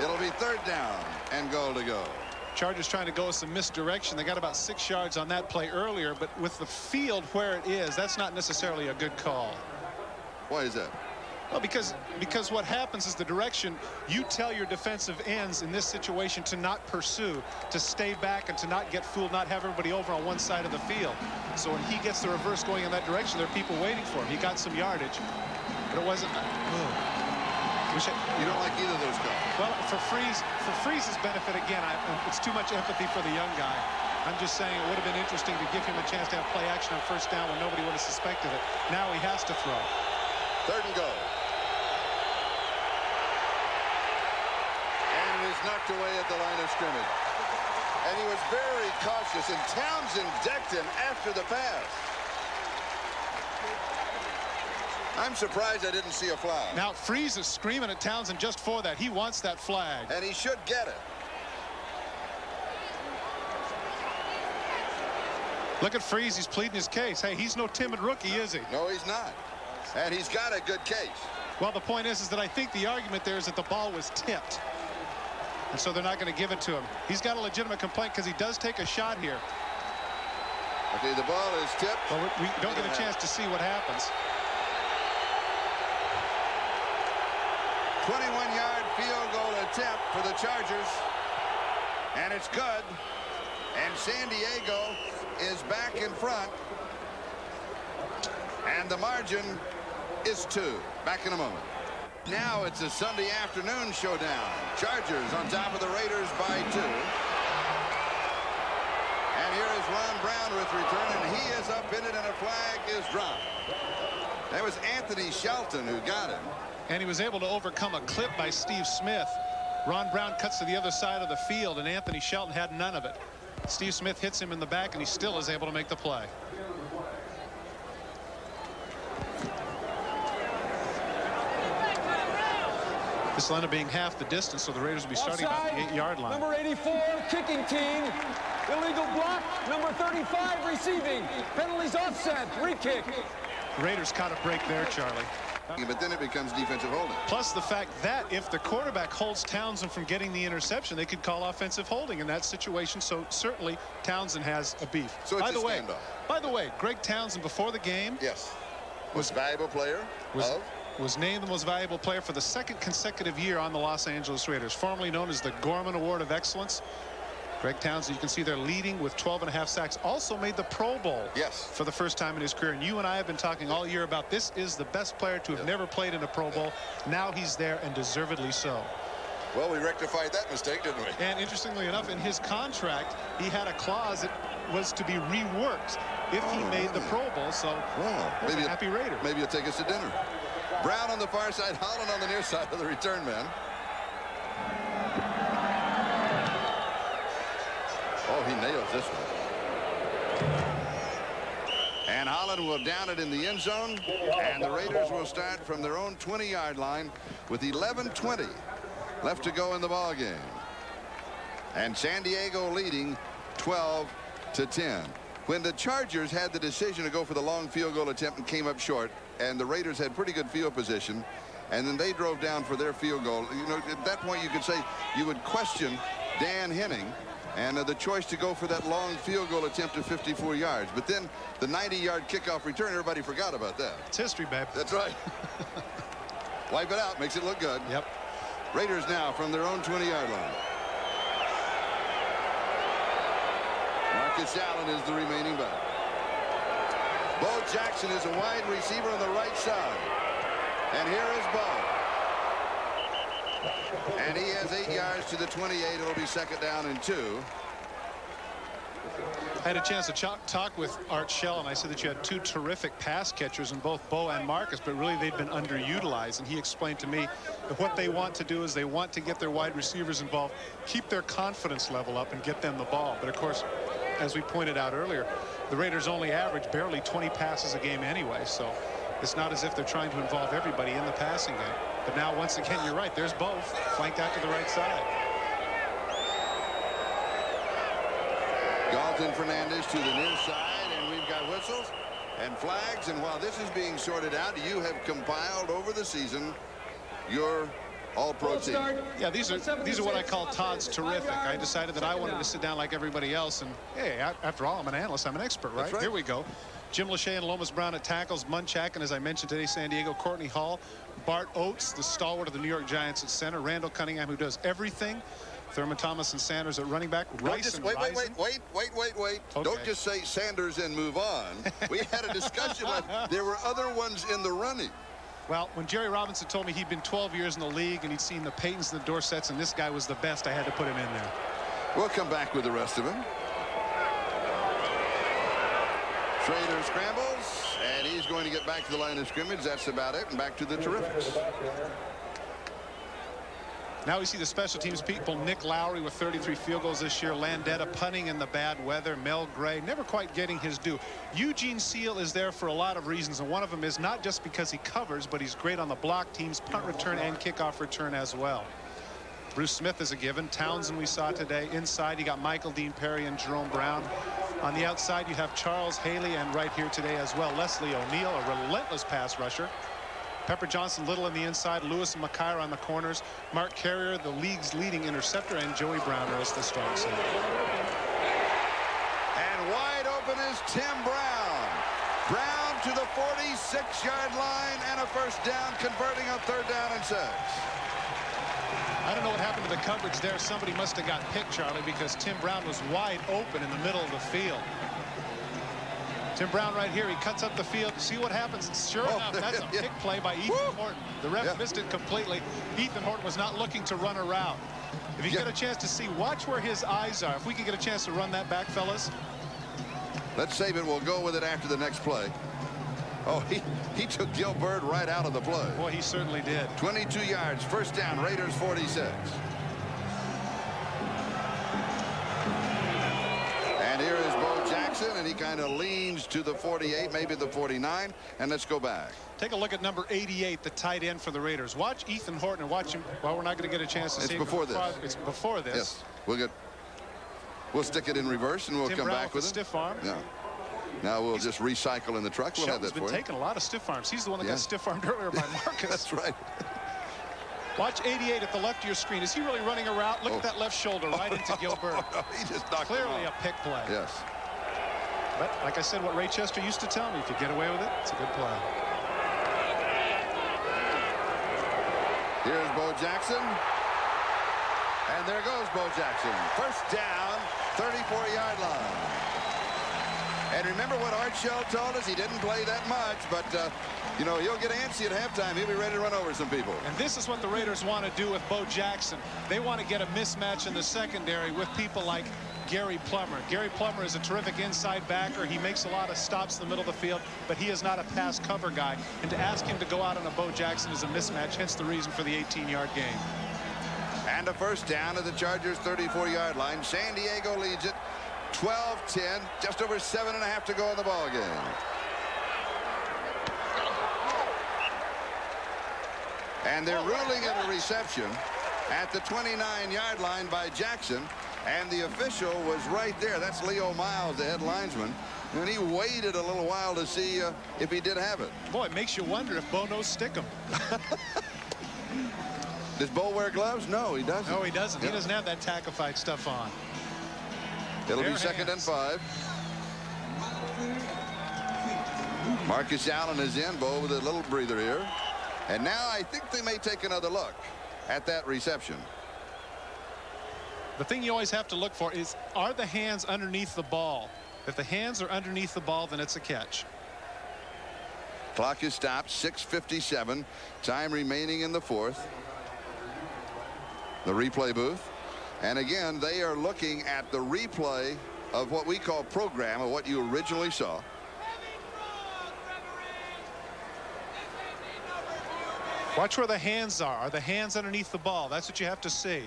It'll be third down and goal to go. Chargers trying to go with some misdirection. They got about 6 yards on that play earlier, but with the field where it is, that's not necessarily a good call. Why is that? Well, because what happens is the direction you tell your defensive ends in this situation to not pursue, to stay back and to not get fooled, not have everybody over on one side of the field. So when he gets the reverse going in that direction, there are people waiting for him. He got some yardage, but it wasn't. You don't like either of those calls? Well, for Freeze's benefit, again, it's too much empathy for the young guy. I'm just saying it would have been interesting to give him a chance to have play action on first down when nobody would have suspected it. Now he has to throw. Third and goal. And it is knocked away at the line of scrimmage. And he was very cautious, and Townsend decked him after the pass. I'm surprised I didn't see a flag. Now Freeze is screaming at Townsend just for that. He wants that flag. And he should get it. Look at Freeze. He's pleading his case. Hey, he's no timid rookie, is he? No, he's not. And he's got a good case. Well, the point is that I think the argument there is that the ball was tipped. And so they're not going to give it to him. He's got a legitimate complaint because he does take a shot here. Okay, the ball is tipped. But we don't get a chance to see what happens. 21-yard field goal attempt for the Chargers. And it's good. And San Diego is back in front. And the margin is 2. Back in a moment. Now it's a Sunday afternoon showdown. Chargers on top of the Raiders by 2. And here is Ron Brown with return, and he is up in it, and a flag is dropped. That was Anthony Shelton who got him. And he was able to overcome a clip by Steve Smith. Ron Brown cuts to the other side of the field, and Anthony Shelton had none of it. Steve Smith hits him in the back, and he still is able to make the play. This will end up being half the distance, so the Raiders will be starting about the 8-yard line. Number 84, kicking team. Illegal block. Number 35, receiving. Penalties offset. Free kick. Raiders caught a break there, Charlie. But then it becomes defensive holding. Plus the fact that if the quarterback holds Townsend from getting the interception, they could call offensive holding in that situation. So certainly Townsend has a beef. So it's by the way, Greg Townsend before the game, yes, was a valuable player. Was named the most valuable player for the 2nd consecutive year on the Los Angeles Raiders, formerly known as the Gorman Award of Excellence. Greg Townsend, you can see they're leading with 12.5 sacks. Also made the Pro Bowl. Yes. For the first time in his career. And you and I have been talking all year about this is the best player to have never played in a Pro Bowl. Now he's there, and deservedly so. Well, we rectified that mistake, didn't we? And interestingly enough, in his contract, he had a clause that was to be reworked if he made the Pro Bowl. So, maybe a happy Raider. Maybe you'll take us to dinner. Brown on the far side, Holland on the near side of the return man. Oh, he nails this one. And Holland will down it in the end zone. And the Raiders will start from their own 20-yard line with 11:20 left to go in the ball game. And San Diego leading 12-10. When the Chargers had the decision to go for the long field goal attempt and came up short, and the Raiders had pretty good field position, and then they drove down for their field goal, you know, at that point you could say you would question Dan Henning and the choice to go for that long field goal attempt of 54 yards. But then the 90-yard kickoff return, everybody forgot about that. It's history, babe. That's right. Wipe it out, makes it look good. Yep. Raiders now from their own 20-yard line. Marcus Allen is the remaining back. Bo Jackson is a wide receiver on the right side. And here is Bo. And he has 8 yards to the 28. It'll be second down and 2. I had a chance to talk with Art Shell, and I said that you had two terrific pass catchers in both Bo and Marcus, but really they've been underutilized. And he explained to me that what they want to do is they want to get their wide receivers involved, keep their confidence level up, and get them the ball. But of course, as we pointed out earlier, the Raiders only average barely 20 passes a game anyway, so it's not as if they're trying to involve everybody in the passing game. But now, once again, you're right. There's Bo flanked out to the right side. Galton Fernandez to the near side, and we've got whistles and flags. And while this is being sorted out, you have compiled over the season your all-pro team. Yeah, these are what I call Todd's terrific. I decided that I wanted to sit down like everybody else, and hey, after all, I'm an analyst. I'm an expert, right? That's right. Here we go. Jim Lachey and Lomas Brown at tackles. Munchak, and as I mentioned today, San Diego, Courtney Hall. Bart Oates, the stalwart of the New York Giants at center. Randall Cunningham, who does everything. Thurman Thomas and Sanders at running back. Rice and wait. Okay. Don't just say Sanders and move on. We had a discussion. There were other ones in the running. Well, when Jerry Robinson told me he'd been 12 years in the league and he'd seen the Paytons and the Dorsets, and this guy was the best, I had to put him in there. We'll come back with the rest of them. Schrader scrambles, and he's going to get back to the line of scrimmage. That's about it, and back to the Terrifics. Now we see the special teams people. Nick Lowry with 33 field goals this year. Landetta punting in the bad weather. Mel Gray never quite getting his due. Eugene Seal is there for a lot of reasons, and one of them is not just because he covers, but he's great on the block teams, punt return and kickoff return as well. Bruce Smith is a given. Townsend we saw today. Inside you got Michael Dean Perry and Jerome Brown. On the outside you have Charles Haley, and right here today as well Leslie O'Neal, a relentless pass rusher. Pepper Johnson Little on the inside, Lewis and McKyer on the corners, Mark Carrier, the league's leading interceptor, and Joey Browner is the strong safety. And wide open is Tim Brown. Brown to the 46-yard line and a first down, converting on 3rd down and 6. I don't know what happened to the coverage there. Somebody must have got picked, Charlie, because Tim Brown was wide open in the middle of the field. Tim Brown right here, he cuts up the field. See what happens. Sure enough, that's a pick play by Ethan Horton. The ref missed it completely. Ethan Horton was not looking to run a route. If you get a chance to see, watch where his eyes are. If we can get a chance to run that back, fellas. Let's save it. We'll go with it after the next play. Oh, he took Gilbert right out of the play. Boy, he certainly did. 22 yards, first down, Raiders 46. And here is Bo Jackson, and he kind of leans to the 48, maybe the 49, and let's go back. Take a look at number 88, the tight end for the Raiders. Watch Ethan Horton and watch him. Well, we're not going to get a chance to see him. It's before this. It's before this. Yes, we'll stick it in reverse, and we'll come back with it. Stiff arm. Yeah. Now we'll just recycle in the truck. We'll have that for you. Shelton's been taking a lot of stiff arms. He's the one that got stiff armed earlier by Marcus. That's right. Watch 88 at the left of your screen. Is he really running a route? Look at that left shoulder right into Gilbert. He just knocked Clearly a pick play. Yes. But like I said, what Ray Chester used to tell me, if you get away with it, it's a good play. Here's Bo Jackson. And there goes Bo Jackson. First down, 34-yard line. And remember what Art Shell told us? He didn't play that much, but, you know, he'll get antsy at halftime. He'll be ready to run over some people. And this is what the Raiders want to do with Bo Jackson. They want to get a mismatch in the secondary with people like Gary Plummer. Gary Plummer is a terrific inside backer. He makes a lot of stops in the middle of the field, but he is not a pass cover guy. And to ask him to go out on a Bo Jackson is a mismatch, hence the reason for the 18-yard gain. And a first down at the Chargers' 34-yard line. San Diego leads it 12-10, just over 7.5 to go in the ball game. And they're ruling it a reception. at the 29-yard line by Jackson, and the official was right there. That's Leo Miles, the head linesman, and he waited a little while to see if he did have it. Boy, it makes you wonder if Bo knows stick him. Does Bo wear gloves? No, he doesn't. No, he doesn't. He doesn't have that tackified stuff on. It'll be second and 5. Marcus Allen is in. Bo with a little breather here. And now I think they may take another look at that reception. The thing you always have to look for is, are the hands underneath the ball? If the hands are underneath the ball, then it's a catch. Clock is stopped. 6:57. Time remaining in the fourth. The replay booth. And again, they are looking at the replay of what we call program, of what you originally saw. Watch where the hands are. Are the hands underneath the ball? That's what you have to see.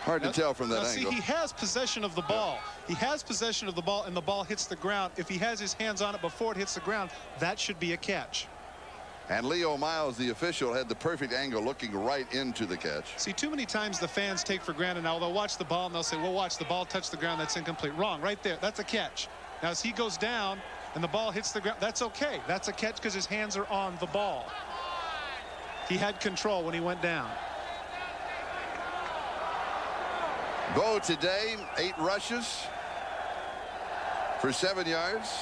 Hard to tell from that angle. See, he has possession of the ball. He has possession of the ball, and the ball hits the ground. If he has his hands on it before it hits the ground, that should be a catch. And Leo Miles, the official, had the perfect angle looking right into the catch. See, too many times the fans take for granted now. They'll watch the ball and they'll say, well, watch the ball touch the ground. That's incomplete. Wrong. Right there. That's a catch. Now, as he goes down and the ball hits the ground, that's okay. That's a catch because his hands are on the ball. He had control when he went down. Bo today, 8 rushes for 7 yards.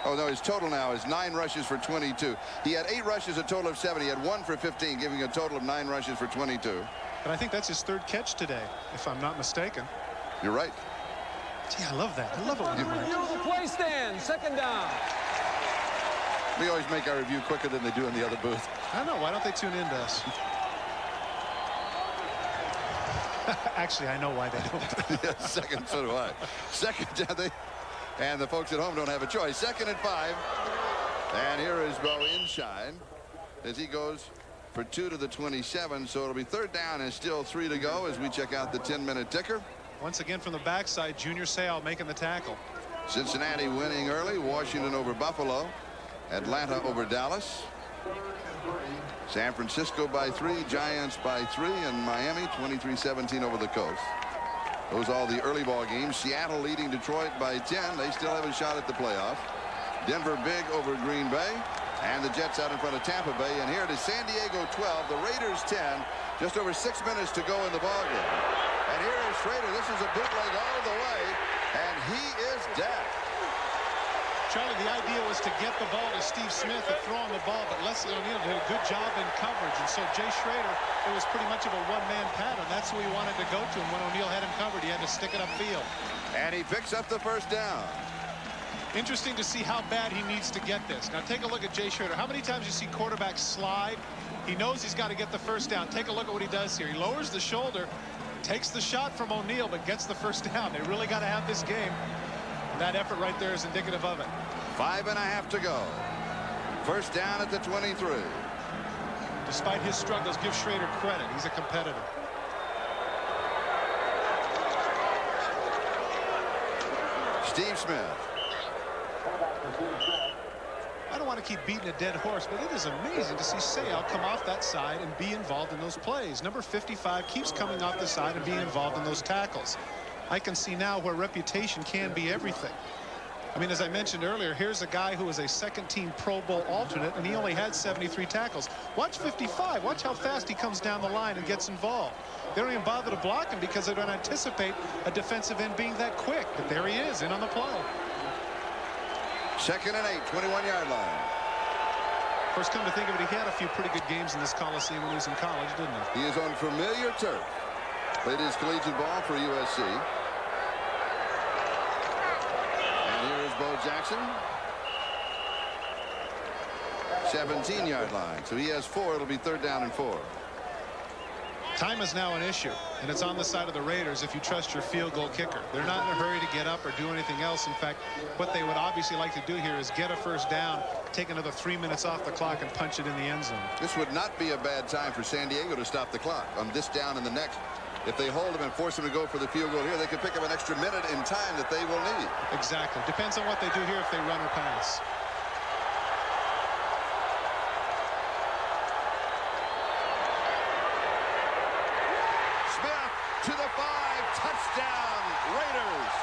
Oh, no, his total now is 9 rushes for 22. He had 8 rushes, a total of 7. He had 1 for 15, giving a total of 9 rushes for 22. But I think that's his 3rd catch today, if I'm not mistaken. You're right. Gee, I love that. I love it when you're Review of the play stand. Second down. We always make our review quicker than they do in the other booth. I don't know. Why don't they tune in to us? Actually, I know why they don't. Yeah, second, so do I. Second, and the folks at home don't have a choice. 2nd and 5. And here is Bo Inshine as he goes for 2 to the 27. So it'll be 3rd down and still 3 to go as we check out the 10-minute ticker. Once again from the backside, Junior Seau making the tackle. Cincinnati winning early. Washington over Buffalo. Atlanta over Dallas. San Francisco by 3, Giants by 3, and Miami 23-17 over the coast. Those are all the early ball games. Seattle leading Detroit by 10. They still have a shot at the playoffs. Denver big over Green Bay, and the Jets out in front of Tampa Bay. And here it is San Diego 12, the Raiders 10. Just over 6 minutes to go in the ball game. And here is Schrader. This is a bootleg all the way, and he is dead. Charlie, the idea was to get the ball to Steve Smith and throw on the ball, but Leslie O'Neal did a good job in coverage. And so Jay Schrader, it was pretty much of a one-man pattern. That's who he wanted to go to. And when O'Neal had him covered, he had to stick it upfield. And he picks up the 1st down. Interesting to see how bad he needs to get this. Now take a look at Jay Schrader. How many times you see quarterbacks slide? He knows he's got to get the 1st down. Take a look at what he does here. He lowers the shoulder, takes the shot from O'Neal, but gets the 1st down. They really got to have this game. That effort right there is indicative of it. 5.5 to go. 1st down at the 23. Despite his struggles, give Schrader credit. He's a competitor. Steve Smith. I don't want to keep beating a dead horse, but it is amazing to see Seau come off that side and be involved in those plays. Number 55 keeps coming off the side and being involved in those tackles. I can see now where reputation can be everything. I mean, as I mentioned earlier, here's a guy who was a 2nd-team Pro Bowl alternate, and he only had 73 tackles. Watch 55. Watch how fast he comes down the line and gets involved. They don't even bother to block him because they don't anticipate a defensive end being that quick. But there he is, in on the play. 2nd and 8, 21-yard line. Of course, come to think of it, he had a few pretty good games in this Coliseum when he was in college, didn't he? He is on familiar turf. Played his collegiate ball for USC. Bo Jackson, 17-yard line. So he has 4. It'll be 3rd down and 4. Time is now an issue, and it's on the side of the Raiders if you trust your field goal kicker. They're not in a hurry to get up or do anything else. In fact, what they would obviously like to do here is get a 1st down, take another 3 minutes off the clock, and punch it in the end zone. This would not be a bad time for San Diego to stop the clock on this down and the next. If they hold him and force him to go for the field goal here, they could pick up an extra minute in time that they will need. Exactly. Depends on what they do here if they run or pass. to the 5. Touchdown, Raiders.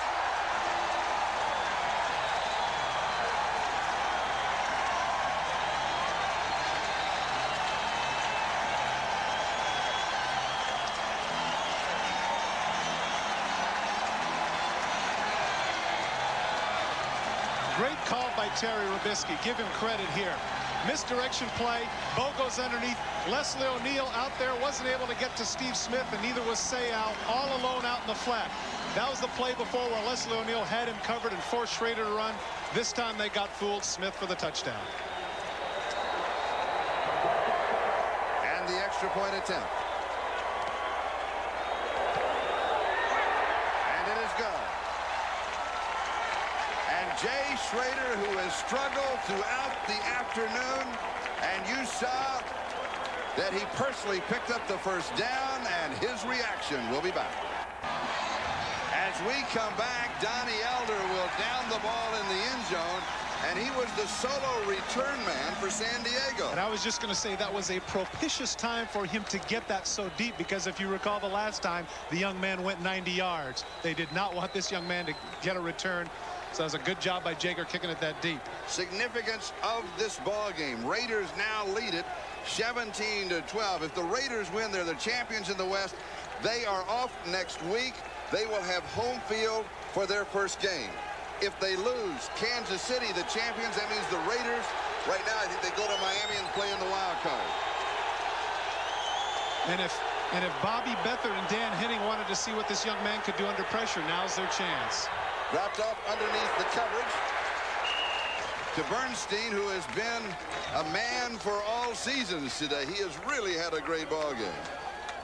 Great call by Terry Robisky. Give him credit here. Misdirection play. Bo goes underneath. Leslie O'Neal out there wasn't able to get to Steve Smith, and neither was Sayal, all alone out in the flat. That was the play before where Leslie O'Neal had him covered and forced Schrader to run. This time they got fooled. Smith for the touchdown. And the extra point attempt. And it is gone. And Jay Schrader, who has struggled throughout the afternoon, and you saw that he personally picked up the first down, and his reaction will be back. As we come back, Donnie Elder will down the ball in the end zone, and he was the solo return man for San Diego. And I was just going to say that was a propitious time for him to get that so deep, because if you recall the last time, the young man went 90 yards. They did not want this young man to get a return. So that was a good job by Jager kicking it that deep. Significance of this ball game. Raiders now lead it 17-12. If the Raiders win, they're the champions in the West. They are off next week. They will have home field for their first game. If they lose, Kansas City, the champions, that means the Raiders, right now, I think they go to Miami and play in the wild card. And if Bobby Beathard and Dan Henning wanted to see what this young man could do under pressure, now's their chance. Dropped off underneath the coverage to Bernstein, who has been a man for all seasons today. He has really had a great ball game.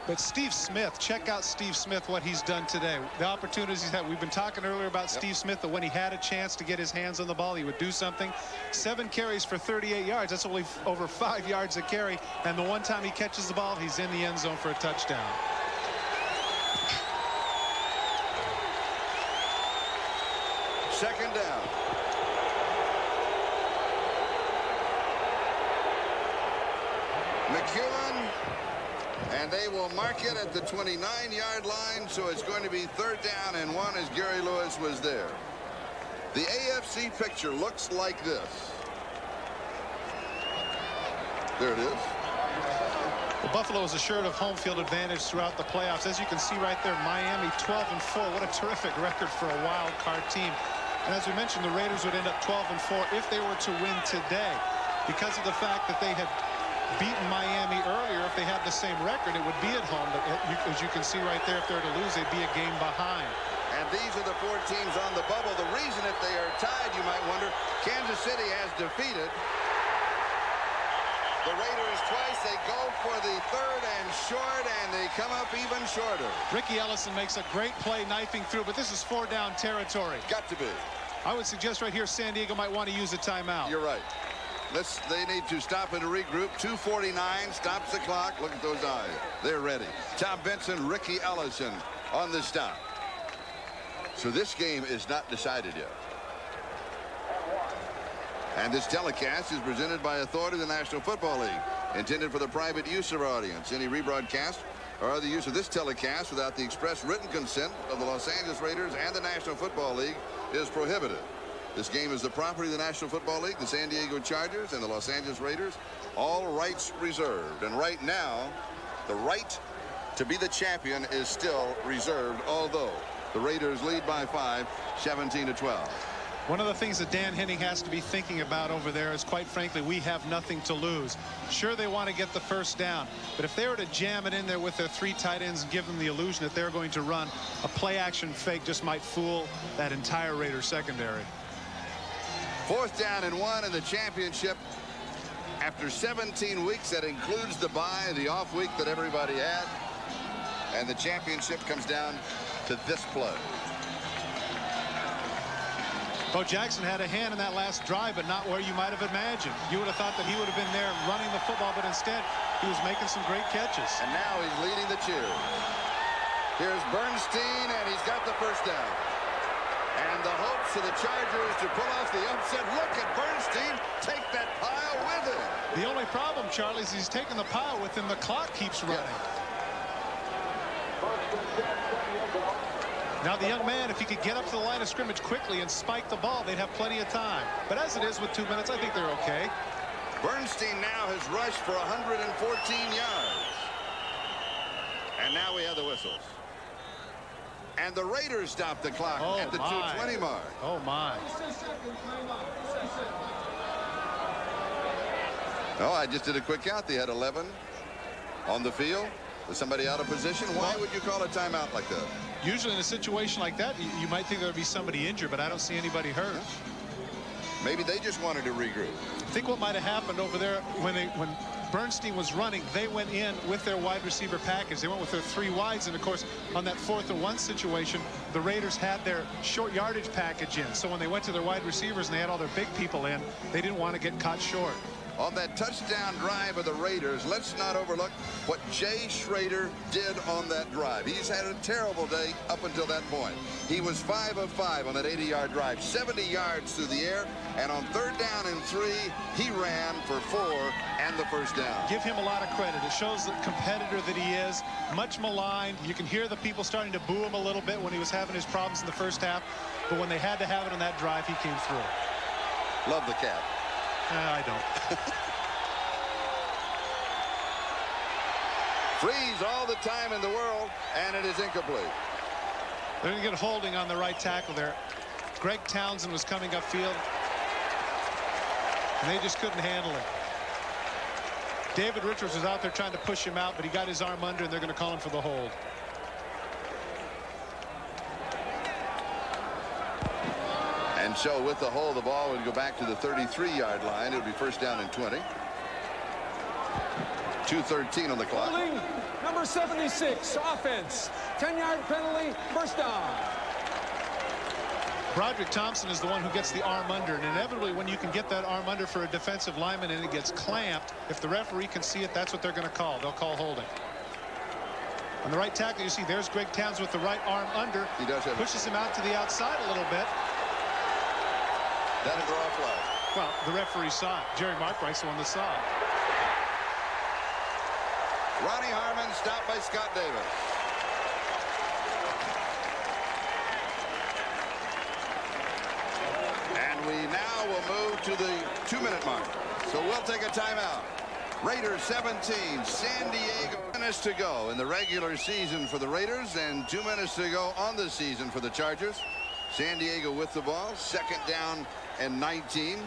But Steve Smith, check out Steve Smith, what he's done today. The opportunities he's had. We've been talking earlier about Steve Smith, that when he had a chance to get his hands on the ball, he would do something. 7 carries for 38 yards. That's only over 5 yards a carry. And the one time he catches the ball, he's in the end zone for a touchdown. Second down. McEwen, and they will mark it at the 29-yard line, so it's going to be 3rd down and 1 as Gary Lewis was there. The AFC picture looks like this. There it is. Well, Buffalo is assured of home field advantage throughout the playoffs. As you can see right there, Miami 12-4. What a terrific record for a wild card team. And as we mentioned, the Raiders would end up 12-4 if they were to win today. Because of the fact that they had beaten Miami earlier, if they had the same record, it would be at home. But as you can see right there, if they're to lose, they'd be a game behind. And these are the 4 teams on the bubble. The reason if they are tied, you might wonder, Kansas City has defeated the Raiders twice. They go for the 3rd and short, and they come up even shorter. Ricky Ellison makes a great play knifing through, but this is 4-down territory. Got to be. I would suggest right here San Diego might want to use a timeout. You're right. They need to stop and regroup. 2:49 stops the clock. Look at those eyes. They're ready. Tom Benson, Ricky Ellison on the stop. So this game is not decided yet. And this telecast is presented by authority of the National Football League, intended for the private use of our audience. Any rebroadcast or other use of this telecast without the express written consent of the Los Angeles Raiders and the National Football League is prohibited. This game is the property of the National Football League, the San Diego Chargers, and the Los Angeles Raiders. All rights reserved. And right now, the right to be the champion is still reserved, although the Raiders lead by 5, 17-12. One of the things that Dan Henning has to be thinking about over there is, quite frankly, we have nothing to lose. Sure, they want to get the first down, but if they were to jam it in there with their 3 tight ends and give them the illusion that they're going to run, a play-action fake just might fool that entire Raiders secondary. 4th down and 1 in the championship. After 17 weeks, that includes the bye, the off week that everybody had. And the championship comes down to this play. Bo Jackson had a hand in that last drive, but not where you might have imagined. You would have thought that he would have been there running the football, but instead he was making some great catches. And now he's leading the cheers. Here's Bernstein, and he's got the first down. And the hopes of the Chargers to pull off the upset. Look at Bernstein take that pile with him. The only problem, Charlie, is he's taking the pile with him. The clock keeps running. Now the young man, if he could get up to the line of scrimmage quickly and spike the ball, they'd have plenty of time. But as it is with 2 minutes, I think they're okay. Bernstein now has rushed for 114 yards. And now we have the whistles. And the Raiders stop the clock at the 2:20 mark. Oh, my. Oh, I just did a quick count. They had 11 on the field. Was somebody out of position? Why would you call a timeout like that? Usually in a situation like that, you might think there would be somebody injured, but I don't see anybody hurt. Maybe they just wanted to regroup. I think what might have happened over there when Bernstein was running, they went in with their wide receiver package. They went with their 3 wides, and of course on that 4th and 1 situation, the Raiders had their short yardage package in. So when they went to their wide receivers and they had all their big people in, they didn't want to get caught short. On that touchdown drive of the Raiders, let's not overlook what Jay Schrader did on that drive. He's had a terrible day up until that point. He was 5 of 5 on that 80-yard drive, 70 yards through the air, and on 3rd down and 3, he ran for 4 and the first down. Give him a lot of credit. It shows the competitor that he is, much maligned. You can hear the people starting to boo him a little bit when he was having his problems in the first half, but when they had to have it on that drive, he came through. Love the cat. I don't. Freeze all the time in the world, and it is incomplete. They're going to get holding on the right tackle there. Greg Townsend was coming upfield, and they just couldn't handle it. David Richards was out there trying to push him out, but he got his arm under, and they're going to call him for the hold. And so with the hold, the ball would go back to the 33-yard line. It would be 1st down and 20. 2:13 on the clock. Holding number 76, offense. 10-yard penalty, 1st down. Broderick Thompson is the one who gets the arm under, and inevitably when you can get that arm under for a defensive lineman and it gets clamped, if the referee can see it, that's what they're going to call. They'll call holding. On the right tackle, you see there's Greg Townsend with the right arm under. He does have pushes him out to the outside a little bit. That'll draw a flag. Well, the referee saw it. Jerry Markwright's the one that saw it. Ronnie Harmon stopped by Scott Davis. And we now will move to the 2-minute mark. So we'll take a timeout. Raiders 17, San Diego. 2 minutes to go in the regular season for the Raiders and 2 minutes to go on the season for the Chargers. San Diego with the ball, 2nd down and 19.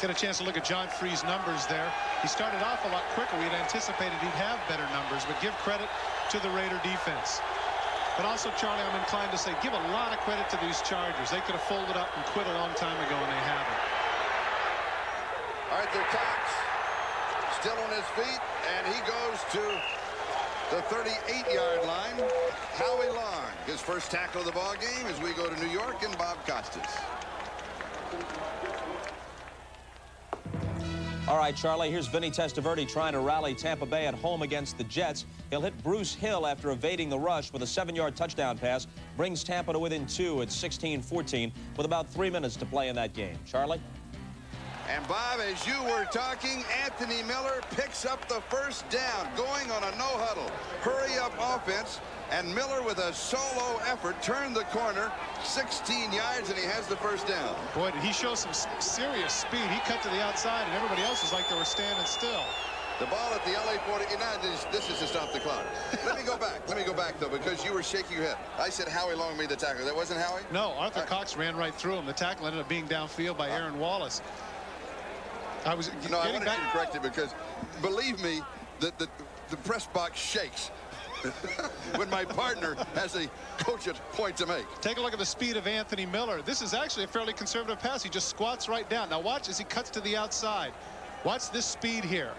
Get a chance to look at John Free's numbers there. He started off a lot quicker. We had anticipated he'd have better numbers, but give credit to the Raider defense. But also, Charlie, I'm inclined to say give a lot of credit to these Chargers. They could have folded up and quit a long time ago, and they haven't. Arthur Cox still on his feet, and he goes to the 38-yard line. Howie Long, his first tackle of the ball game as we go to New York, and Bob Costas. All right, Charlie, here's Vinny Testaverde trying to rally Tampa Bay at home against the Jets. He'll hit Bruce Hill after evading the rush with a 7-yard touchdown pass. Brings Tampa to within 2 at 16-14 with about 3 minutes to play in that game. Charlie? And Bob, as you were talking, Anthony Miller picks up the first down, going on a no-huddle, hurry-up offense, and Miller with a solo effort turned the corner 16 yards, and he has the first down. Boy, did he show some serious speed. He cut to the outside, and everybody else was like they were standing still. The ball at the LA 40. This is to stop the clock. Let me go back, though, because you were shaking your head. I said Howie Long made the tackle. That wasn't Howie? No, Arthur Cox ran right through him. The tackle ended up being downfield by Aaron Wallace. I wanted you to correct it because, believe me, the press box shakes when my partner has a cogent point to make. Take a look at the speed of Anthony Miller. This is actually a fairly conservative pass. He just squats right down. Now watch as he cuts to the outside. Watch this speed here.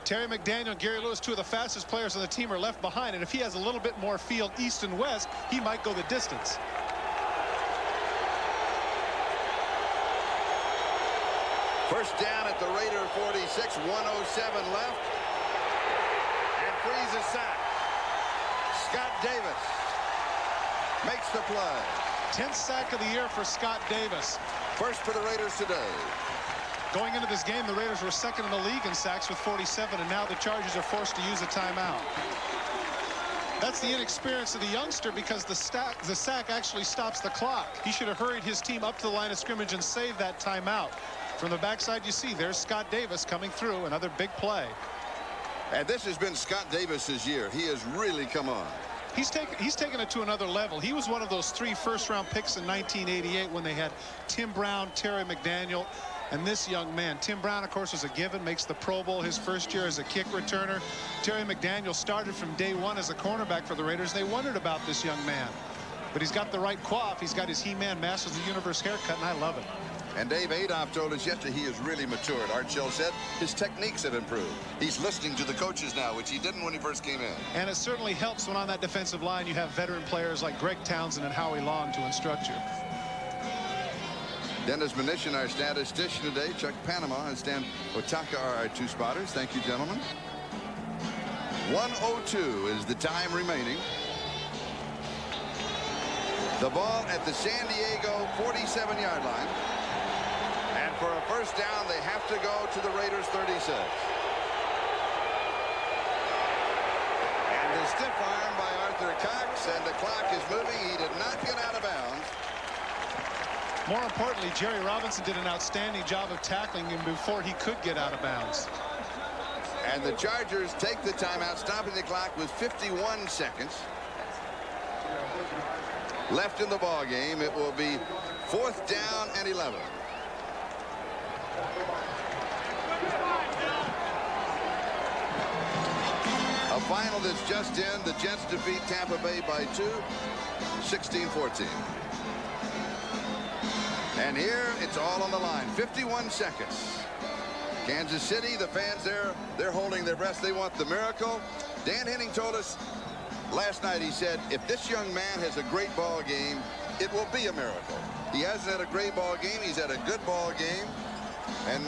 Terry McDaniel and Gary Lewis, 2 of the fastest players on the team, are left behind, and if he has a little bit more field east and west, he might go the distance. First down at the Raider 46, 1:07 left. And Freeze is sacked. Scott Davis makes the play. 10th sack of the year for Scott Davis. First for the Raiders today. Going into this game, the Raiders were 2nd in the league in sacks with 47, and now the Chargers are forced to use a timeout. That's the inexperience of the youngster, because the sack actually stops the clock. He should have hurried his team up to the line of scrimmage and saved that timeout. From the backside, you see there's Scott Davis coming through, another big play. And this has been Scott Davis's year. He has really come on. He's taken it to another level. He was one of those 3 first-round picks in 1988 when they had Tim Brown, Terry McDaniel, and this young man. Tim Brown, of course, was a given, makes the Pro Bowl his first year as a kick returner. Terry McDaniel started from day one as a cornerback for the Raiders. They wondered about this young man, but he's got the right coif. He's got his He-Man Masters of the Universe haircut, and I love it. And Dave Adolph told us yesterday he has really matured. Art Shell said his techniques have improved. He's listening to the coaches now, which he didn't when he first came in. And it certainly helps when on that defensive line you have veteran players like Greg Townsend and Howie Long to instruct you. Dennis Mnuchin, our statistician today. Chuck Panama and Stan Otaka are our 2 spotters. Thank you, gentlemen. 1:02 is the time remaining. The ball at the San Diego 47-yard line. And for a first down, they have to go to the Raiders 36. And a stiff arm by Arthur Cox, and the clock is moving. He did not get out of bounds. More importantly, Jerry Robinson did an outstanding job of tackling him before he could get out of bounds. And the Chargers take the timeout, stopping the clock with 51 seconds left in the ball game. It will be 4th down and 11. A final that's just in. The Jets defeat Tampa Bay by 2, 16-14. And here it's all on the line. 51 seconds. Kansas City, the fans there, they're holding their breath. They want the miracle. Dan Henning told us last night, he said, if this young man has a great ball game, it will be a miracle. He hasn't had a great ball game. He's had a good ball game. And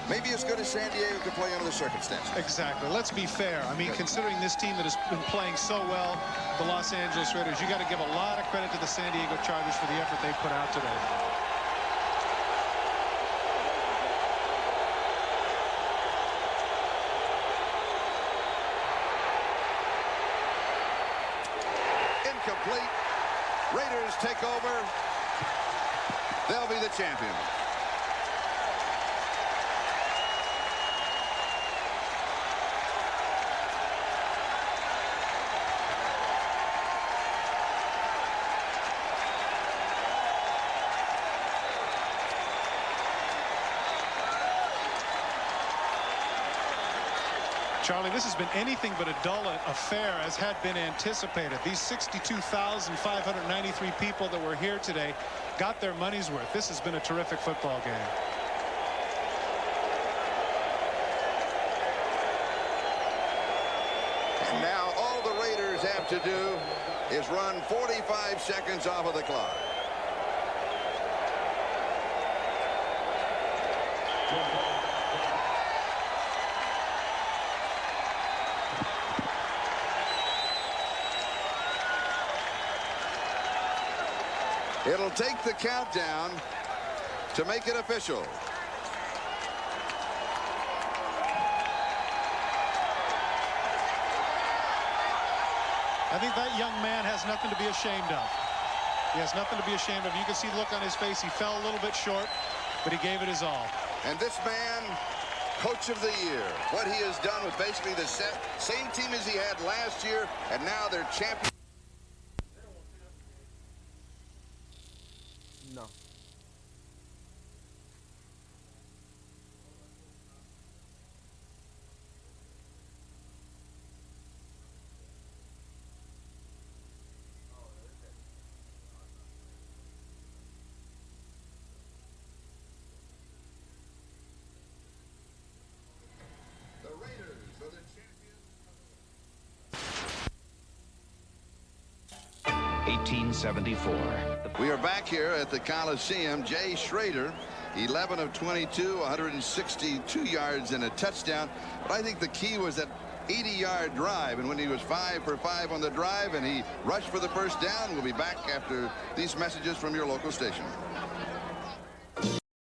maybe as good as San Diego could play under the circumstances. Exactly. Let's be fair. I mean, considering this team that has been playing so well, the Los Angeles Raiders, you got to give a lot of credit to the San Diego Chargers for the effort they put out today. Incomplete. Raiders take over. They'll be the champions. Charlie, this has been anything but a dull affair as had been anticipated. These 62,593 people that were here today got their money's worth. This has been a terrific football game. And now all the Raiders have to do is run 45 seconds off of the clock. It'll take the countdown to make it official. I think that young man has nothing to be ashamed of. He has nothing to be ashamed of. You can see the look on his face. He fell a little bit short, but he gave it his all. And this man, Coach of the Year, what he has done with basically the same team as he had last year, and now they're champions. No. The Raiders are the champions. 1874. We are back here at the Coliseum. Jay Schrader, 11 of 22, 162 yards and a touchdown. But I think the key was that 80-yard drive, and when he was 5 for 5 on the drive and he rushed for the first down. We'll be back after these messages from your local station.